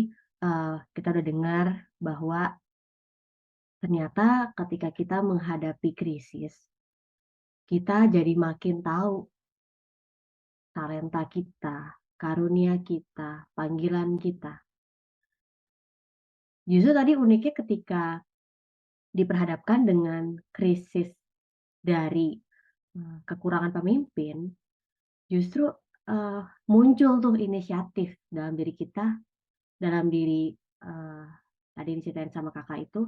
A: kita udah dengar bahwa ternyata ketika kita menghadapi krisis, kita jadi makin tahu talenta kita, karunia kita, panggilan kita. Justru tadi uniknya ketika diperhadapkan dengan krisis dari, kekurangan pemimpin, justru, muncul tuh inisiatif dalam diri kita dalam diri, tadi diceritain sama Kakak itu,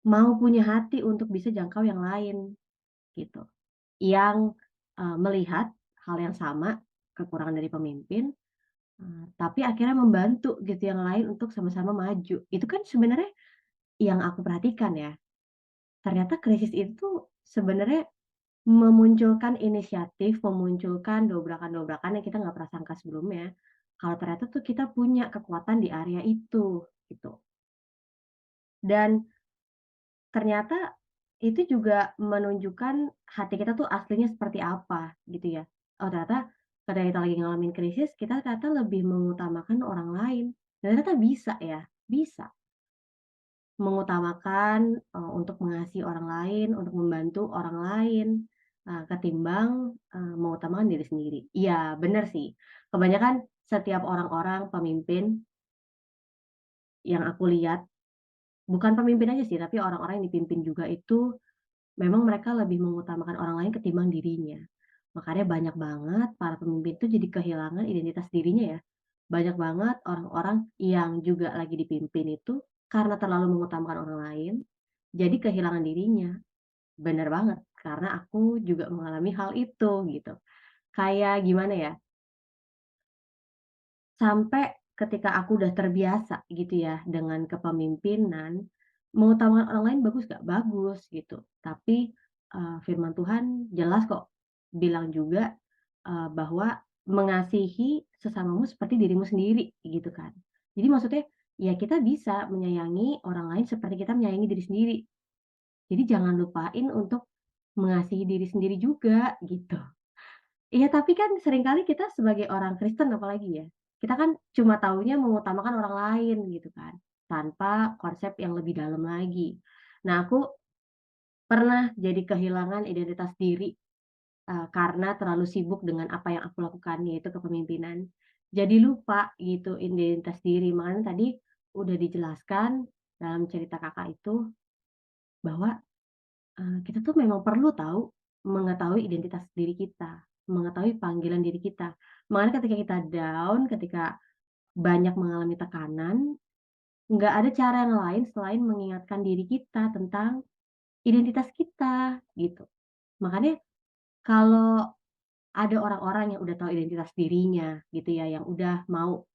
A: mau punya hati untuk bisa jangkau yang lain, gitu. Yang, melihat hal yang sama, kekurangan dari pemimpin, tapi akhirnya membantu gitu yang lain untuk sama-sama maju. Itu kan sebenarnya yang aku perhatikan ya, ternyata krisis itu sebenarnya memunculkan inisiatif, memunculkan dobrakan-dobrakan yang kita nggak pernah sangka sebelumnya, kalau ternyata tuh kita punya kekuatan di area itu, gitu. Dan ternyata itu juga menunjukkan hati kita tuh aslinya seperti apa, gitu ya. Oh ternyata ketika kita lagi ngalamin krisis, kita ternyata lebih mengutamakan orang lain, dan ternyata bisa ya, bisa mengutamakan, untuk mengasihi orang lain, untuk membantu orang lain, ketimbang, mengutamakan diri sendiri. Iya bener sih, kebanyakan setiap orang-orang pemimpin yang aku lihat, bukan pemimpin aja sih, tapi orang-orang yang dipimpin juga itu memang mereka lebih mengutamakan orang lain ketimbang dirinya. Makanya banyak banget para pemimpin tuh jadi kehilangan identitas dirinya ya. Banyak banget orang-orang yang juga lagi dipimpin itu karena terlalu mengutamakan orang lain, jadi kehilangan dirinya. Bener banget, karena aku juga mengalami hal itu gitu. Kayak gimana ya, sampai ketika aku udah terbiasa gitu ya dengan kepemimpinan, mengutamakan orang lain bagus nggak? Bagus gitu. Tapi, firman Tuhan jelas kok bilang juga, bahwa mengasihi sesamamu seperti dirimu sendiri gitu kan. Jadi maksudnya ya kita bisa menyayangi orang lain seperti kita menyayangi diri sendiri. Jadi jangan lupain untuk mengasihi diri sendiri juga gitu. Iya, tapi kan seringkali kita sebagai orang Kristen apalagi ya, kita kan cuma taunya mengutamakan orang lain gitu kan, tanpa konsep yang lebih dalam lagi. Nah, aku pernah jadi kehilangan identitas diri, karena terlalu sibuk dengan apa yang aku lakukan, yaitu kepemimpinan. Jadi lupa gitu identitas diri, makanya tadi udah dijelaskan dalam cerita Kakak itu bahwa kita tuh memang perlu tahu, mengetahui identitas diri kita, mengetahui panggilan diri kita. Makanya ketika kita down, ketika banyak mengalami tekanan, nggak ada cara yang lain selain mengingatkan diri kita tentang identitas kita, gitu. Makanya kalau ada orang-orang yang udah tahu identitas dirinya, gitu ya, yang udah mau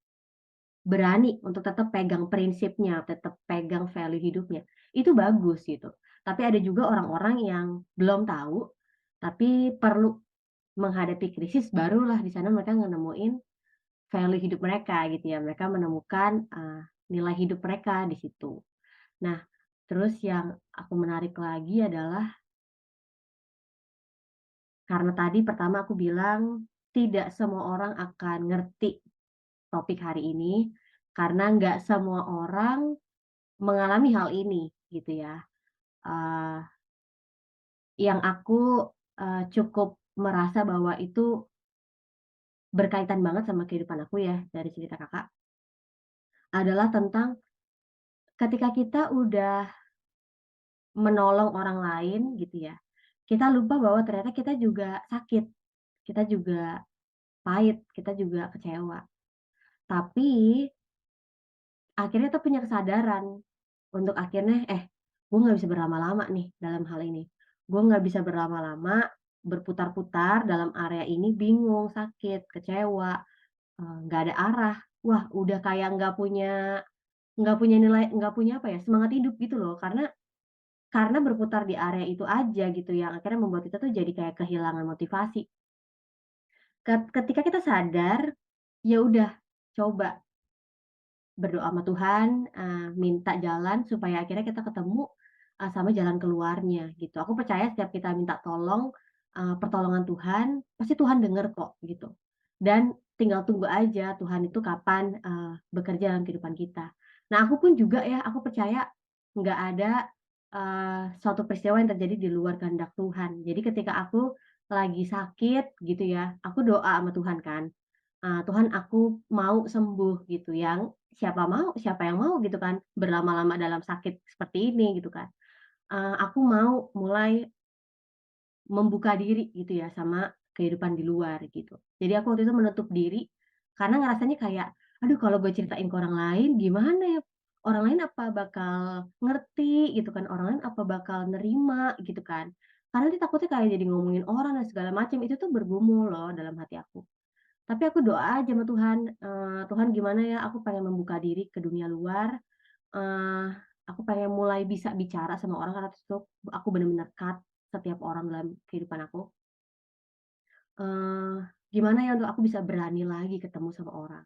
A: berani untuk tetap pegang prinsipnya, tetap pegang value hidupnya, itu bagus gitu. Tapi ada juga orang-orang yang belum tahu, tapi perlu menghadapi krisis barulah di sana mereka nemuin value hidup mereka gitu ya, mereka menemukan, nilai hidup mereka di situ. Nah, terus yang aku menarik lagi adalah karena tadi pertama aku bilang, tidak semua orang akan ngerti topik hari ini, karena nggak semua orang mengalami hal ini gitu ya. Eee, yang aku, cukup merasa bahwa itu berkaitan banget sama kehidupan aku ya, dari cerita Kakak, adalah tentang ketika kita udah menolong orang lain gitu ya, kita lupa bahwa ternyata kita juga sakit, kita juga pahit, kita juga kecewa. Tapi akhirnya kita punya kesadaran untuk akhirnya, gue nggak bisa berlama-lama nih dalam hal ini. Gue nggak bisa berlama-lama berputar-putar dalam area ini bingung, sakit, kecewa, nggak ada arah. Wah, udah kayak nggak punya nilai, nggak punya apa ya, semangat hidup gitu loh. Karena berputar di area itu aja gitu yang akhirnya membuat kita tuh jadi kayak kehilangan motivasi. Ketika kita sadar, ya udah coba berdoa sama Tuhan, minta jalan supaya akhirnya kita ketemu, sama jalan keluarnya gitu. Aku percaya setiap kita minta tolong, pertolongan Tuhan, pasti Tuhan denger kok gitu. Dan tinggal tunggu aja Tuhan itu kapan, bekerja dalam kehidupan kita. Nah aku pun juga ya, aku percaya nggak ada, suatu peristiwa yang terjadi di luar kehendak Tuhan. Jadi ketika aku lagi sakit gitu ya, aku doa sama Tuhan kan, "Tuhan aku mau sembuh," gitu, yang siapa yang mau gitu kan, berlama-lama dalam sakit seperti ini gitu kan. Aku mau mulai membuka diri gitu ya sama kehidupan di luar gitu. Jadi aku waktu itu menutup diri, karena ngerasanya kayak, aduh kalau gue ceritain ke orang lain gimana ya? Orang lain apa bakal ngerti gitu kan, orang lain apa bakal nerima gitu kan. Karena nanti takutnya kayak jadi ngomongin orang dan segala macam, itu tuh bergumul loh dalam hati aku. Tapi aku doa aja sama Tuhan, "Tuhan gimana ya aku pengen membuka diri ke dunia luar, eee, aku pengen mulai bisa bicara sama orang karena itu aku bener-bener cut setiap orang dalam kehidupan aku, eee, gimana ya untuk aku bisa berani lagi ketemu sama orang."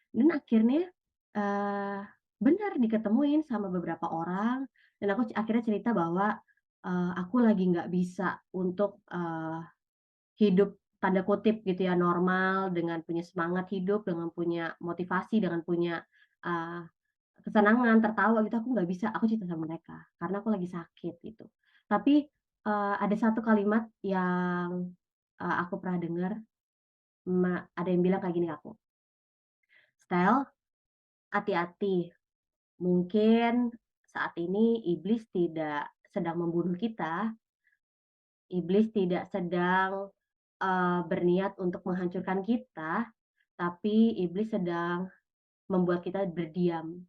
A: Dan akhirnya, eee, bener diketemuin sama beberapa orang dan aku akhirnya cerita bahwa, aku lagi nggak bisa untuk, hidup tanda kutip gitu ya, normal dengan punya semangat hidup, dengan punya motivasi, dengan punya, eee, kesenangan, tertawa gitu, aku nggak bisa, aku cerita sama mereka, karena aku lagi sakit gitu. Tapi, ada satu kalimat yang, aku pernah dengar, ada yang bilang kayak gini ke aku, "Stel, hati-hati, mungkin saat ini iblis tidak sedang membunuh kita, iblis tidak sedang, berniat untuk menghancurkan kita, tapi iblis sedang membuat kita berdiam."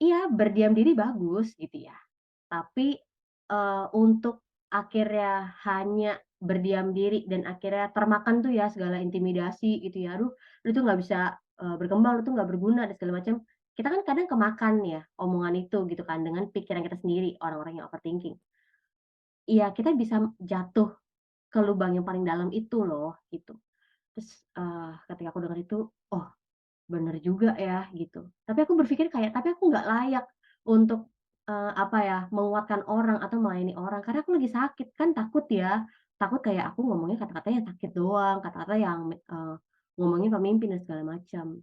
A: Iya, berdiam diri bagus gitu ya, tapi, untuk akhirnya hanya berdiam diri dan akhirnya termakan tuh ya segala intimidasi gitu ya, "Aduh, lu tuh nggak bisa, berkembang, lu tuh nggak berguna," dan segala macam. Kita kan kadang kemakan ya omongan itu gitu kan dengan pikiran kita sendiri, orang-orang yang overthinking. Iya, kita bisa jatuh ke lubang yang paling dalam itu loh, gitu. Terus, ketika aku dengar itu, "Oh, bener juga ya," gitu. Tapi aku berpikir kayak, "Tapi aku nggak layak untuk, apa ya, menguatkan orang atau melayani orang, karena aku lagi sakit." Kan takut ya, takut kayak aku ngomongnya kata-kata yang sakit doang, kata-kata yang ngomongin pemimpin dan segala macam.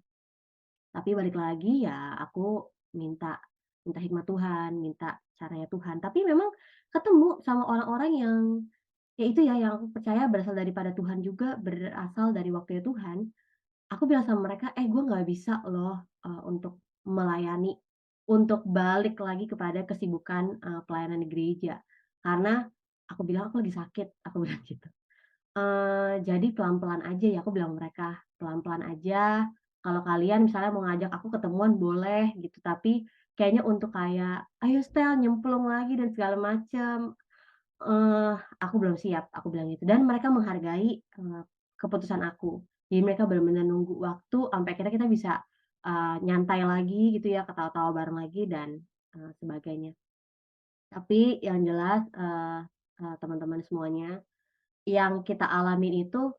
A: Tapi balik lagi ya aku minta minta hikmat Tuhan, minta caranya Tuhan. Tapi memang ketemu sama orang-orang yang ya itu ya, yang aku percaya berasal daripada Tuhan juga, berasal dari waktunya Tuhan. Aku bilang sama mereka, "Eh, gue nggak bisa loh, untuk melayani, untuk balik lagi kepada kesibukan, pelayanan di gereja. Karena," aku bilang, "aku lagi sakit," aku bilang gitu. "Jadi pelan-pelan aja ya," aku bilang mereka, "pelan-pelan aja, kalau kalian misalnya mau ngajak aku ketemuan boleh gitu, tapi kayaknya untuk kayak, 'Ayo Stel nyemplung lagi,' dan segala macem, aku belum siap," aku bilang gitu. Dan mereka menghargai, keputusan aku. Jadi mereka benar-benar nunggu waktu sampai akhirnya kita bisa, nyantai lagi gitu ya, ketawa-tawa bareng lagi dan, sebagainya. Tapi yang jelas, teman-teman semuanya, yang kita alamin itu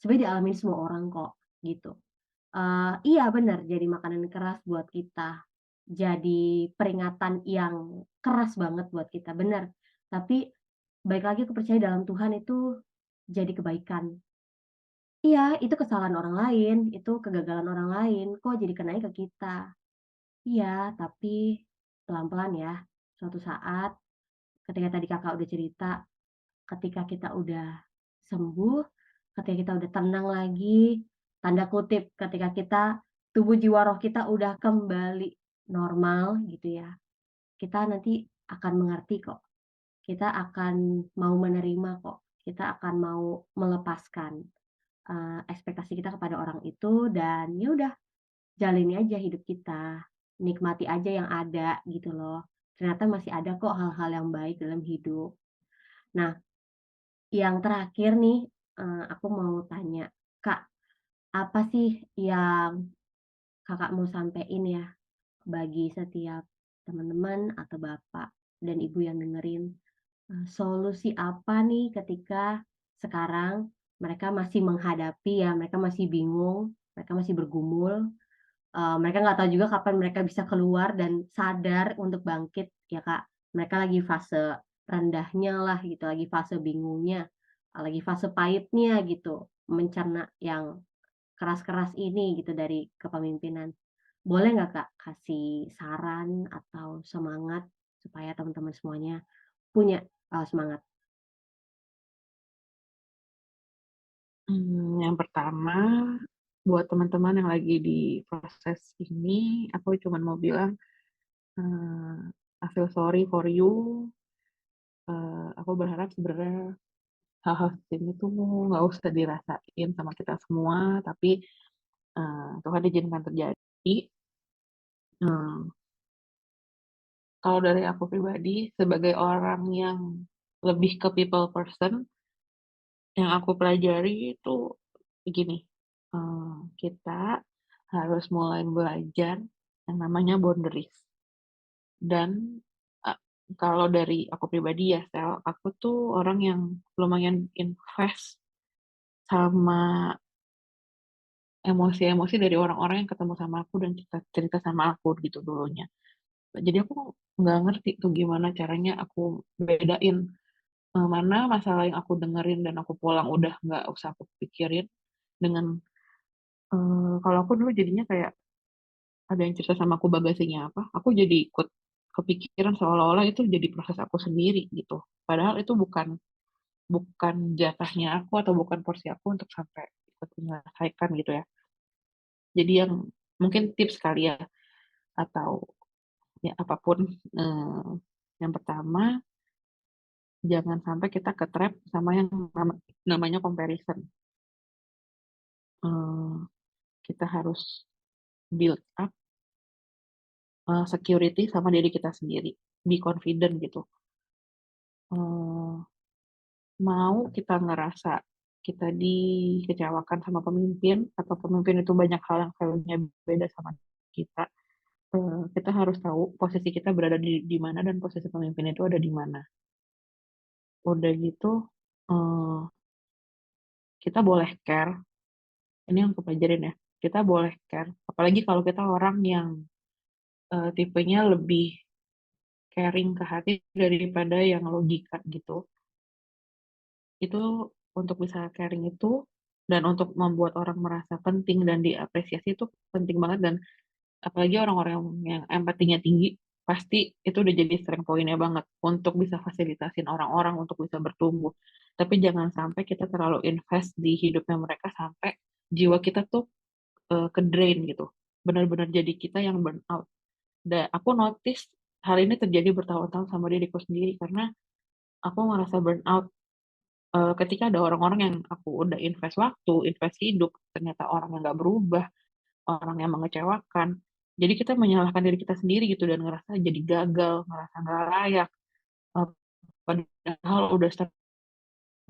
A: sebenarnya dialamin semua orang kok, gitu. Iya bener, jadi makanan keras buat kita, jadi peringatan yang keras banget buat kita, bener. Tapi balik lagi aku percaya dalam Tuhan itu jadi kebaikan. Iya, itu kesalahan orang lain, itu kegagalan orang lain, kok jadi kenanya ke kita. Iya, tapi pelan-pelan ya, suatu saat ketika tadi Kakak udah cerita, ketika kita udah sembuh, ketika kita udah tenang lagi, tanda kutip, ketika kita tubuh jiwa roh kita udah kembali normal gitu ya, kita nanti akan mengerti kok, kita akan mau menerima kok, kita akan mau melepaskan, ekspektasi kita kepada orang itu dan ya udah jalani aja hidup kita, nikmati aja yang ada gitu loh. Ternyata masih ada kok hal-hal yang baik dalam hidup. Nah, yang terakhir nih, aku mau tanya, Kak, apa sih yang Kakak mau sampein ya bagi setiap teman-teman atau bapak dan ibu yang dengerin, solusi apa nih ketika sekarang mereka masih menghadapi ya, mereka masih bingung, mereka masih bergumul, mereka nggak tahu juga kapan mereka bisa keluar dan sadar untuk bangkit ya, Kak. Mereka lagi fase rendahnya lah gitu, lagi fase bingungnya, lagi fase pahitnya gitu, mencerna yang keras-keras ini gitu dari kepemimpinan. Boleh nggak, Kak, kasih saran atau semangat supaya teman-teman semuanya punya, semangat?
B: Yang pertama, buat teman-teman yang lagi di proses ini, aku cuman mau bilang, eee, I feel sorry for you, aku berharap sebenarnya hal-hal seperti ini tuh nggak usah dirasain sama kita semua, tapi Tuhan izinkan terjadi. Eee, Kalau dari aku pribadi sebagai orang yang lebih ke people person, yang aku pelajari itu begini, kita harus mulai belajar yang namanya boundaries. Dan, eee, kalau dari aku pribadi ya, aku tuh orang yang lumayan invest sama emosi-emosi dari orang-orang yang ketemu sama aku dan cerita cerita sama aku gitu dulunya. Jadi aku nggak ngerti tuh gimana caranya aku bedain, mana masalah yang aku dengerin dan aku pulang udah nggak usah aku pikirin dengan, kalau aku dulu jadinya kayak ada yang cerita sama aku bagasinya apa, aku jadi ikut kepikiran seolah-olah itu jadi proses aku sendiri gitu. Padahal itu bukan bukan jatahnya aku atau bukan porsi aku untuk sampai ikut menyelesaikan gitu ya. Jadi yang mungkin tips kali ya atau ya apapun, yang pertama jangan sampai kita ke-trap sama yang namanya comparison. Eee, Kita harus build up, security sama diri kita sendiri, be confident gitu. Eee, Mau kita ngerasa kita dikecewakan sama pemimpin atau pemimpin itu banyak hal yang value-nya beda sama kita, kita harus tahu posisi kita berada di mana dan posisi pemimpin itu ada di mana. Udah gitu, eee, kita boleh care, ini yang aku pelajarin ya, kita boleh care, apalagi kalau kita orang yang, tipenya lebih caring ke hati daripada yang logika gitu. Itu untuk bisa caring itu dan untuk membuat orang merasa penting dan diapresiasi itu penting banget dan apalagi orang-orang yang empatinya tinggi, pasti itu udah jadi strength point-nya banget untuk bisa fasilitasin orang-orang untuk bisa bertumbuh. Tapi jangan sampai kita terlalu invest di hidupnya mereka sampai jiwa kita tuh, ke-drain gitu. Benar-benar jadi kita yang burn out. Aku notice hal ini terjadi bertahun-tahun sama diriku sendiri karena aku ngerasa burn out, ketika ada orang-orang yang aku udah invest waktu, invest hidup, ternyata orangnya nggak berubah, orang yang mengecewakan. Jadi kita menyalahkan diri kita sendiri gitu dan ngerasa jadi gagal, ngerasa nggak layak, eee, padahal udah setengah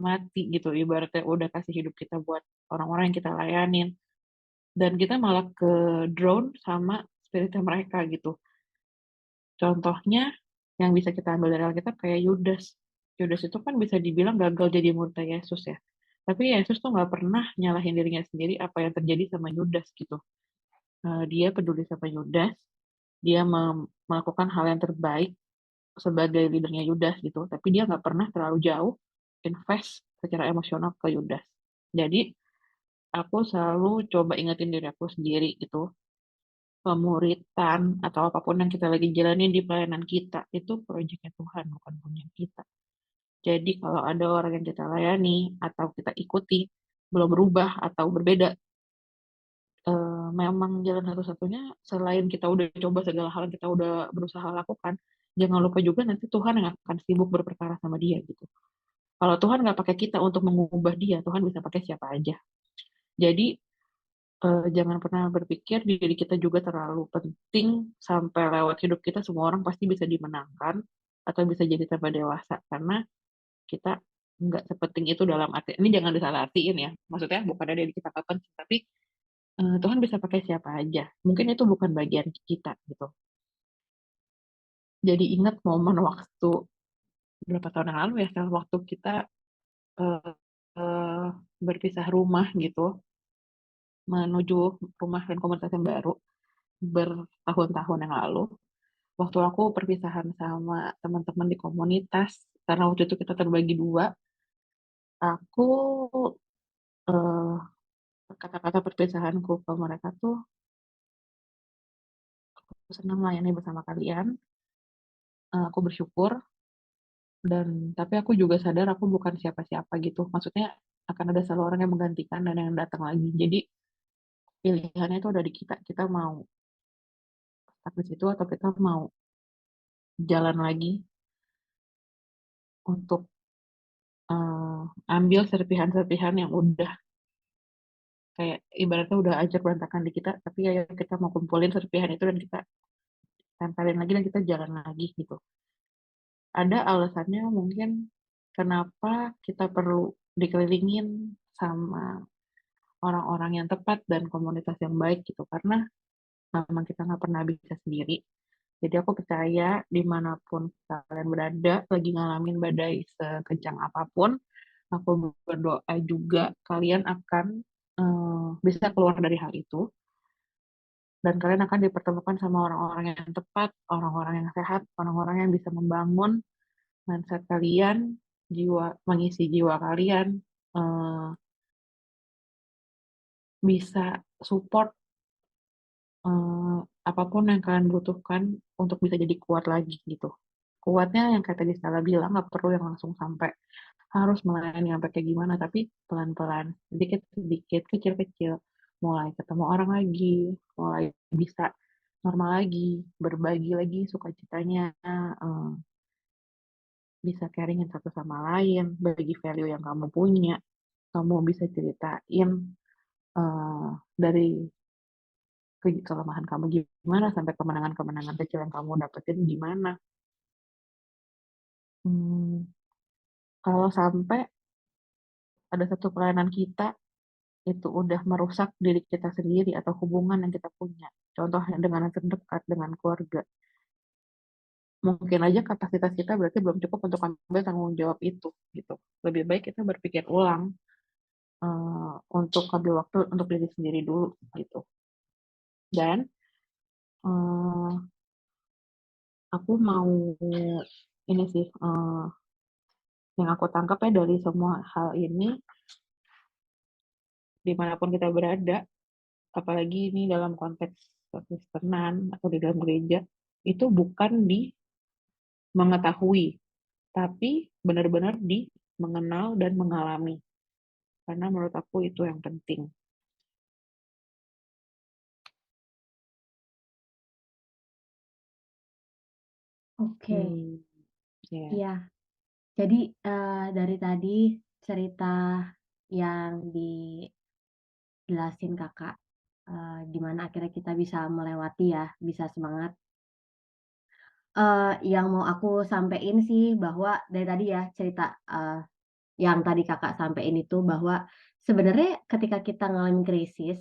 B: mati gitu, ibaratnya udah kasih hidup kita buat orang-orang yang kita layanin, dan kita malah ke-drown sama spirit-nya mereka gitu. Contohnya yang bisa kita ambil dari Alkitab kayak Yudas. Yudas itu kan bisa dibilang gagal jadi muridnya Yesus ya, tapi Yesus tuh nggak pernah nyalahin dirinya sendiri apa yang terjadi sama Yudas gitu. Dia peduli sama Yudas, dia melakukan hal yang terbaik sebagai leader-nya Yudas gitu, tapi dia nggak pernah terlalu jauh invest secara emosional ke Yudas. Jadi, aku selalu coba ingetin diri aku sendiri gitu, pemuritan atau apapun yang kita lagi jalanin di pelayanan kita, itu projeknya Tuhan, bukan punya kita. Jadi kalau ada orang yang kita layani atau kita ikuti, belum berubah atau berbeda, memang jalan satu-satunya selain kita udah coba segala hal yang kita udah berusaha lakukan, jangan lupa juga nanti Tuhan yang akan sibuk berperkara sama dia gitu. Kalau Tuhan nggak pakai kita untuk mengubah dia, Tuhan bisa pakai siapa aja. Jadi, jangan pernah berpikir diri kita juga terlalu penting sampai lewat hidup kita semua orang pasti bisa dimenangkan atau bisa jadi tambah dewasa, karena kita nggak sepenting itu dalam arti ini jangan disalahartiin ya, maksudnya bukannya dari kita nggak penting, tapi, Tuhan bisa pakai siapa aja, mungkin itu bukan bagian kita gitu. Jadi ingat momen waktu berapa tahun yang lalu ya, waktu kita, eee eee, berpisah rumah gitu, menuju rumah dan komunitas yang baru, bertahun-tahun yang lalu, waktu aku perpisahan sama teman-teman di komunitas, karena waktu itu kita terbagi 2, aku, eee, kata-kata perpisahanku ke mereka tuh, "Aku senang melayani bersama kalian, aku bersyukur dan tapi aku juga sadar aku bukan siapa-siapa," gitu. Maksudnya akan ada selalu orang yang menggantikan dan yang datang lagi. Jadi pilihannya itu ada di kita, kita mau stuck di situ atau kita mau jalan lagi untuk, ambil serpihan-serpihan yang udah Kayak ibaratnya udah hancur berantakan di kita, tapi ayo kita mau kumpulin serpihan itu dan kita tempelin lagi dan kita jalan lagi gitu. Ada alasannya mungkin kenapa kita perlu dikelilingin sama orang-orang yang tepat dan komunitas yang baik gitu. Karena memang kita nggak pernah bisa sendiri. Jadi aku percaya dimanapun kalian berada, lagi ngalamin badai sekencang apapun, aku berdoa juga kalian akan bisa keluar dari hal itu dan kalian akan dipertemukan sama orang-orang yang tepat, orang-orang yang sehat, orang-orang yang bisa membangun mindset kalian, mengisi jiwa kalian, eh, bisa support eh, apapun yang kalian butuhkan untuk bisa jadi kuat lagi gitu. Kuatnya yang kayak tadi Stella bilang nggak perlu yang langsung sampai harus melayani sampai kayak gimana, tapi pelan-pelan, sedikit-sedikit, kecil-kecil, mulai ketemu orang lagi, mulai bisa normal lagi, berbagi lagi sukacitanya, eh, bisa caringin satu sama lain, bagi value yang kamu punya, kamu bisa ceritain eh, dari kelemahan kamu gimana sampai kemenangan-kemenangan kecil yang kamu dapetin gimana. Hmm, kalau sampai ada satu pelayanan kita itu udah merusak diri kita sendiri atau hubungan yang kita punya. Contohnya dengan yang terdekat, dengan keluarga. Mungkin aja kapasitas kita berarti belum cukup untuk ambil tanggung jawab itu, gitu. Lebih baik kita berpikir ulang untuk ambil waktu untuk diri sendiri dulu, gitu. Dan eh, aku mau ini sih, yang aku tangkap ya dari semua hal ini, dimanapun kita berada, apalagi ini dalam konteks Kristenan atau di dalam gereja, itu bukan di mengetahui, tapi benar-benar di mengenal dan mengalami. Karena menurut aku itu yang penting.
A: Oke,
B: Hmm, ya.
A: iya. Jadi, dari tadi cerita yang dijelasin Kakak, di mana akhirnya kita bisa melewati ya, bisa semangat. Yang mau aku sampein sih bahwa dari tadi ya cerita, yang tadi Kakak sampein itu bahwa sebenarnya ketika kita ngalamin krisis,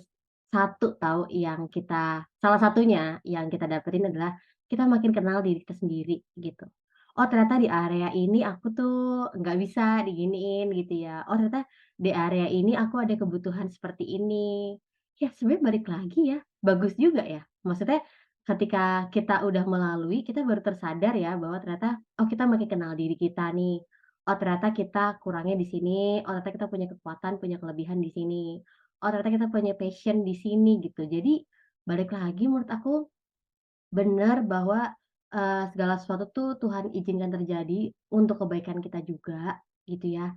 A: satu tahu yang kita salah satunya yang kita dapetin adalah kita makin kenal diri kita sendiri gitu. Oh ternyata di area ini aku tuh nggak bisa diginiin gitu ya. Oh ternyata di area ini aku ada kebutuhan seperti ini. Ya sebenarnya balik lagi ya, bagus juga ya. Maksudnya ketika kita udah melalui, kita baru tersadar ya bahwa ternyata, oh kita makin kenal diri kita nih. Oh ternyata kita kurangnya di sini, oh ternyata kita punya kekuatan, punya kelebihan di sini. Oh ternyata kita punya passion di sini gitu. Jadi balik lagi menurut aku benar bahwa, segala sesuatu tuh Tuhan izinkan terjadi untuk kebaikan kita juga gitu ya.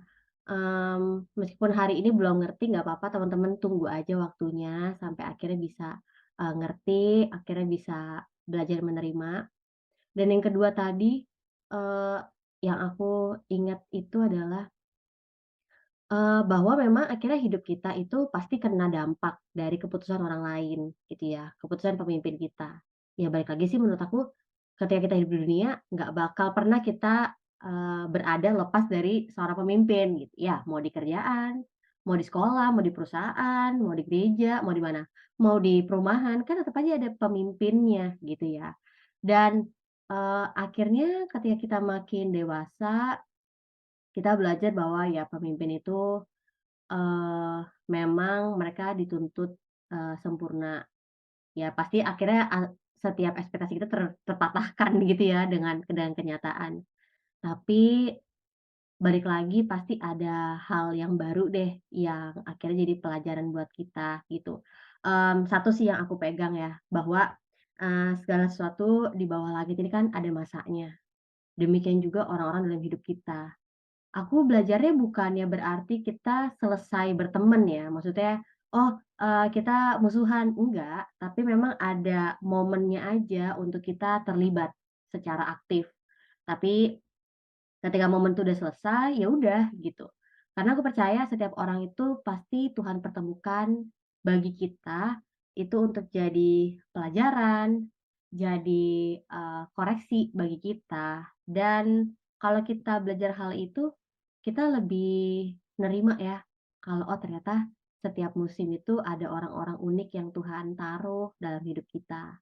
A: Meskipun hari ini belum ngerti nggak apa-apa teman-teman tunggu aja waktunya sampai akhirnya bisa, ngerti, akhirnya bisa belajar menerima. Dan yang kedua tadi, eee, yang aku ingat itu adalah bahwa memang akhirnya hidup kita itu pasti kena dampak dari keputusan orang lain gitu ya, keputusan pemimpin kita. Ya balik lagi sih menurut aku, ketika kita hidup di dunia nggak bakal pernah kita, berada lepas dari seorang pemimpin gitu ya, mau di kerjaan, mau di sekolah, mau di perusahaan, mau di gereja, mau di mana, mau di perumahan, kan tetap aja ada pemimpinnya gitu ya. Dan, akhirnya ketika kita makin dewasa, kita belajar bahwa ya pemimpin itu memang mereka dituntut, sempurna. Ya pasti akhirnya, setiap ekspektasi kita terpatahkan gitu ya dengan kenyataan. Tapi balik lagi pasti ada hal yang baru deh yang akhirnya jadi pelajaran buat kita gitu. Satu sih yang aku pegang ya bahwa, segala sesuatu di bawah langit ini kan ada masanya. Demikian juga orang-orang dalam hidup kita. Aku belajarnya bukannya berarti kita selesai berteman ya, maksudnya, oh, kita musuhan, enggak, tapi memang ada momennya aja untuk kita terlibat secara aktif. Tapi ketika momen itu udah selesai, ya udah gitu. Karena aku percaya setiap orang itu pasti Tuhan pertemukan bagi kita itu untuk jadi pelajaran, jadi, koreksi bagi kita, dan kalau kita belajar hal itu, kita lebih nerima ya, kalau, oh ternyata setiap musim itu ada orang-orang unik yang Tuhan taruh dalam hidup kita.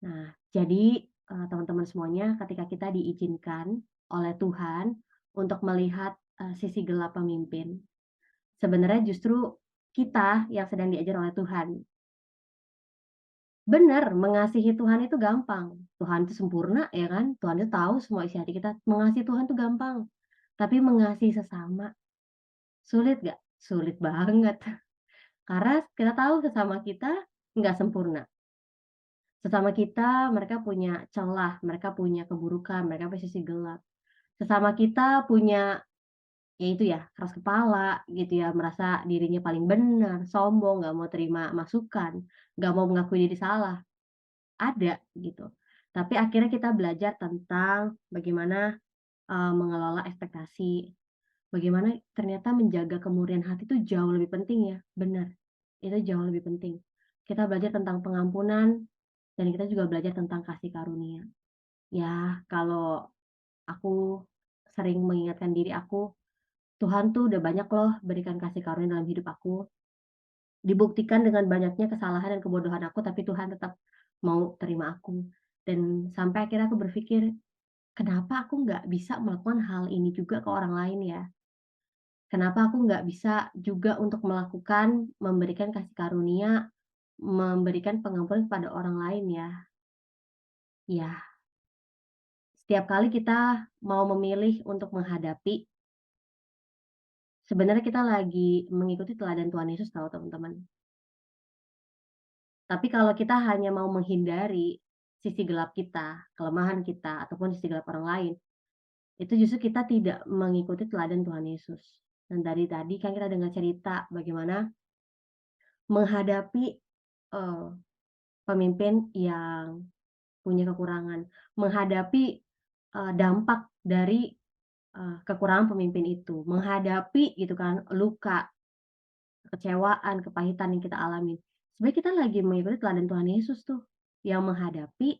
A: Nah, jadi, teman-teman semuanya ketika kita diizinkan oleh Tuhan untuk melihat, sisi gelap pemimpin, sebenarnya justru kita yang sedang diajar oleh Tuhan. Benar, mengasihi Tuhan itu gampang. Tuhan itu sempurna ya kan, Tuhan itu tahu semua isi hati kita, mengasihi Tuhan itu gampang. Tapi mengasihi sesama, sulit nggak? Sulit banget. Karena kita tahu sesama kita nggak sempurna. Sesama kita mereka punya celah, mereka punya keburukan, mereka punya sisi gelap. Sesama kita punya, ya itu ya, keras kepala gitu ya, merasa dirinya paling benar, sombong, nggak mau terima masukan, nggak mau mengakui diri salah, ada gitu. Tapi akhirnya kita belajar tentang bagaimana, mengelola ekspektasi, bagaimana ternyata menjaga kemurnian hati itu jauh lebih penting ya, benar, itu jauh lebih penting. Kita belajar tentang pengampunan dan kita juga belajar tentang kasih karunia. Ya, kalau aku sering mengingatkan diri aku, Tuhan tuh udah banyak loh berikan kasih karunia dalam hidup aku. Dibuktikan dengan banyaknya kesalahan dan kebodohan aku, tapi Tuhan tetap mau terima aku. Dan sampai akhirnya aku berpikir, kenapa aku nggak bisa melakukan hal ini juga ke orang lain ya? Kenapa aku nggak bisa juga untuk melakukan, memberikan kasih karunia, memberikan pengampunan kepada orang lain ya? Ya, setiap kali kita mau memilih untuk menghadapi, sebenarnya kita lagi mengikuti teladan Tuhan Yesus tahu teman-teman. Tapi kalau kita hanya mau menghindari sisi gelap kita, kelemahan kita, ataupun sisi gelap orang lain, itu justru kita tidak mengikuti teladan Tuhan Yesus. Dan dari tadi kan kita dengar cerita bagaimana menghadapi, eee, pemimpin yang punya kekurangan, menghadapi, dampak dari, kekurangan pemimpin itu, menghadapi gitu kan luka, kekecewaan, kepahitan yang kita alamin. Sebenarnya kita lagi mengikuti teladan Tuhan Yesus tuh, yang menghadapi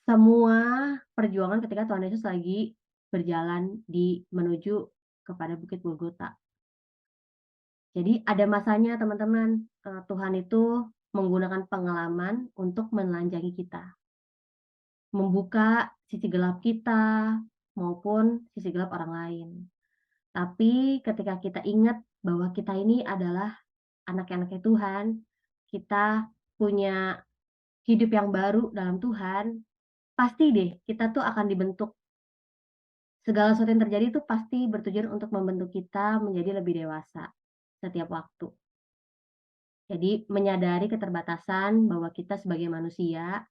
A: semua perjuangan ketika Tuhan Yesus lagi berjalan menuju kepada Bukit Golgota. Jadi ada masanya teman-teman, Tuhan itu menggunakan pengalaman untuk menelanjangi kita, membuka sisi gelap kita maupun sisi gelap orang lain. Tapi ketika kita ingat bahwa kita ini adalah anak-anaknya Tuhan, kita punya hidup yang baru dalam Tuhan, pasti deh kita tuh akan dibentuk. Segala sesuatu yang terjadi itu pasti bertujuan untuk membentuk kita menjadi lebih dewasa setiap waktu. Jadi menyadari keterbatasan bahwa kita sebagai manusia,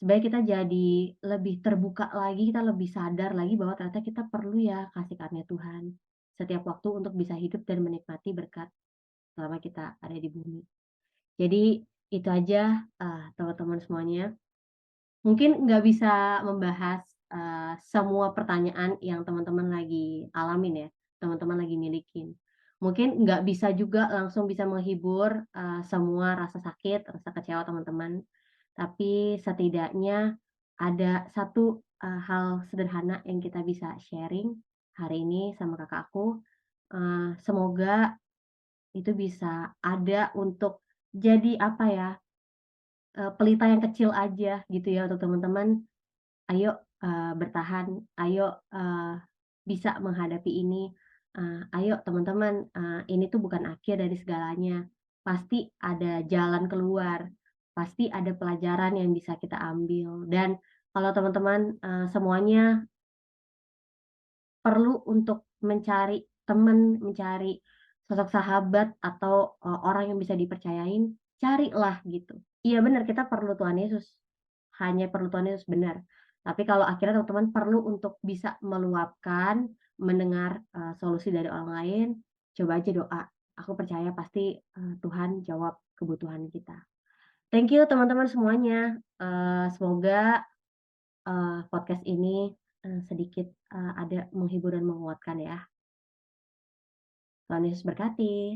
A: sebaiknya kita jadi lebih terbuka lagi, kita lebih sadar lagi bahwa ternyata kita perlu ya kasih karunia Tuhan setiap waktu untuk bisa hidup dan menikmati berkat selama kita ada di bumi. Jadi itu aja, teman-teman semuanya. Mungkin nggak bisa membahas, semua pertanyaan yang teman-teman lagi alamin ya, teman-teman lagi milikin. Mungkin nggak bisa juga langsung bisa menghibur, semua rasa sakit, rasa kecewa teman-teman. Tapi setidaknya ada satu, hal sederhana yang kita bisa sharing hari ini sama kakak aku, semoga itu bisa ada untuk jadi apa ya, pelita yang kecil aja gitu ya untuk teman-teman. Ayo, bertahan, ayo, bisa menghadapi ini, ayo teman-teman, ini tuh bukan akhir dari segalanya. Pasti ada jalan keluar, pasti ada pelajaran yang bisa kita ambil. Dan kalau teman-teman, semuanya perlu untuk mencari teman, mencari sosok sahabat atau, orang yang bisa dipercayain, carilah gitu. Iya benar kita perlu Tuhan Yesus, hanya perlu Tuhan Yesus, benar. Tapi kalau akhirnya teman-teman perlu untuk bisa meluapkan, mendengar, solusi dari orang lain, coba aja doa. Aku percaya pasti, Tuhan jawab kebutuhan kita. Thank you teman-teman semuanya, semoga podcast ini, sedikit, ada menghibur dan menguatkan ya. Tuhan Yesus berkati.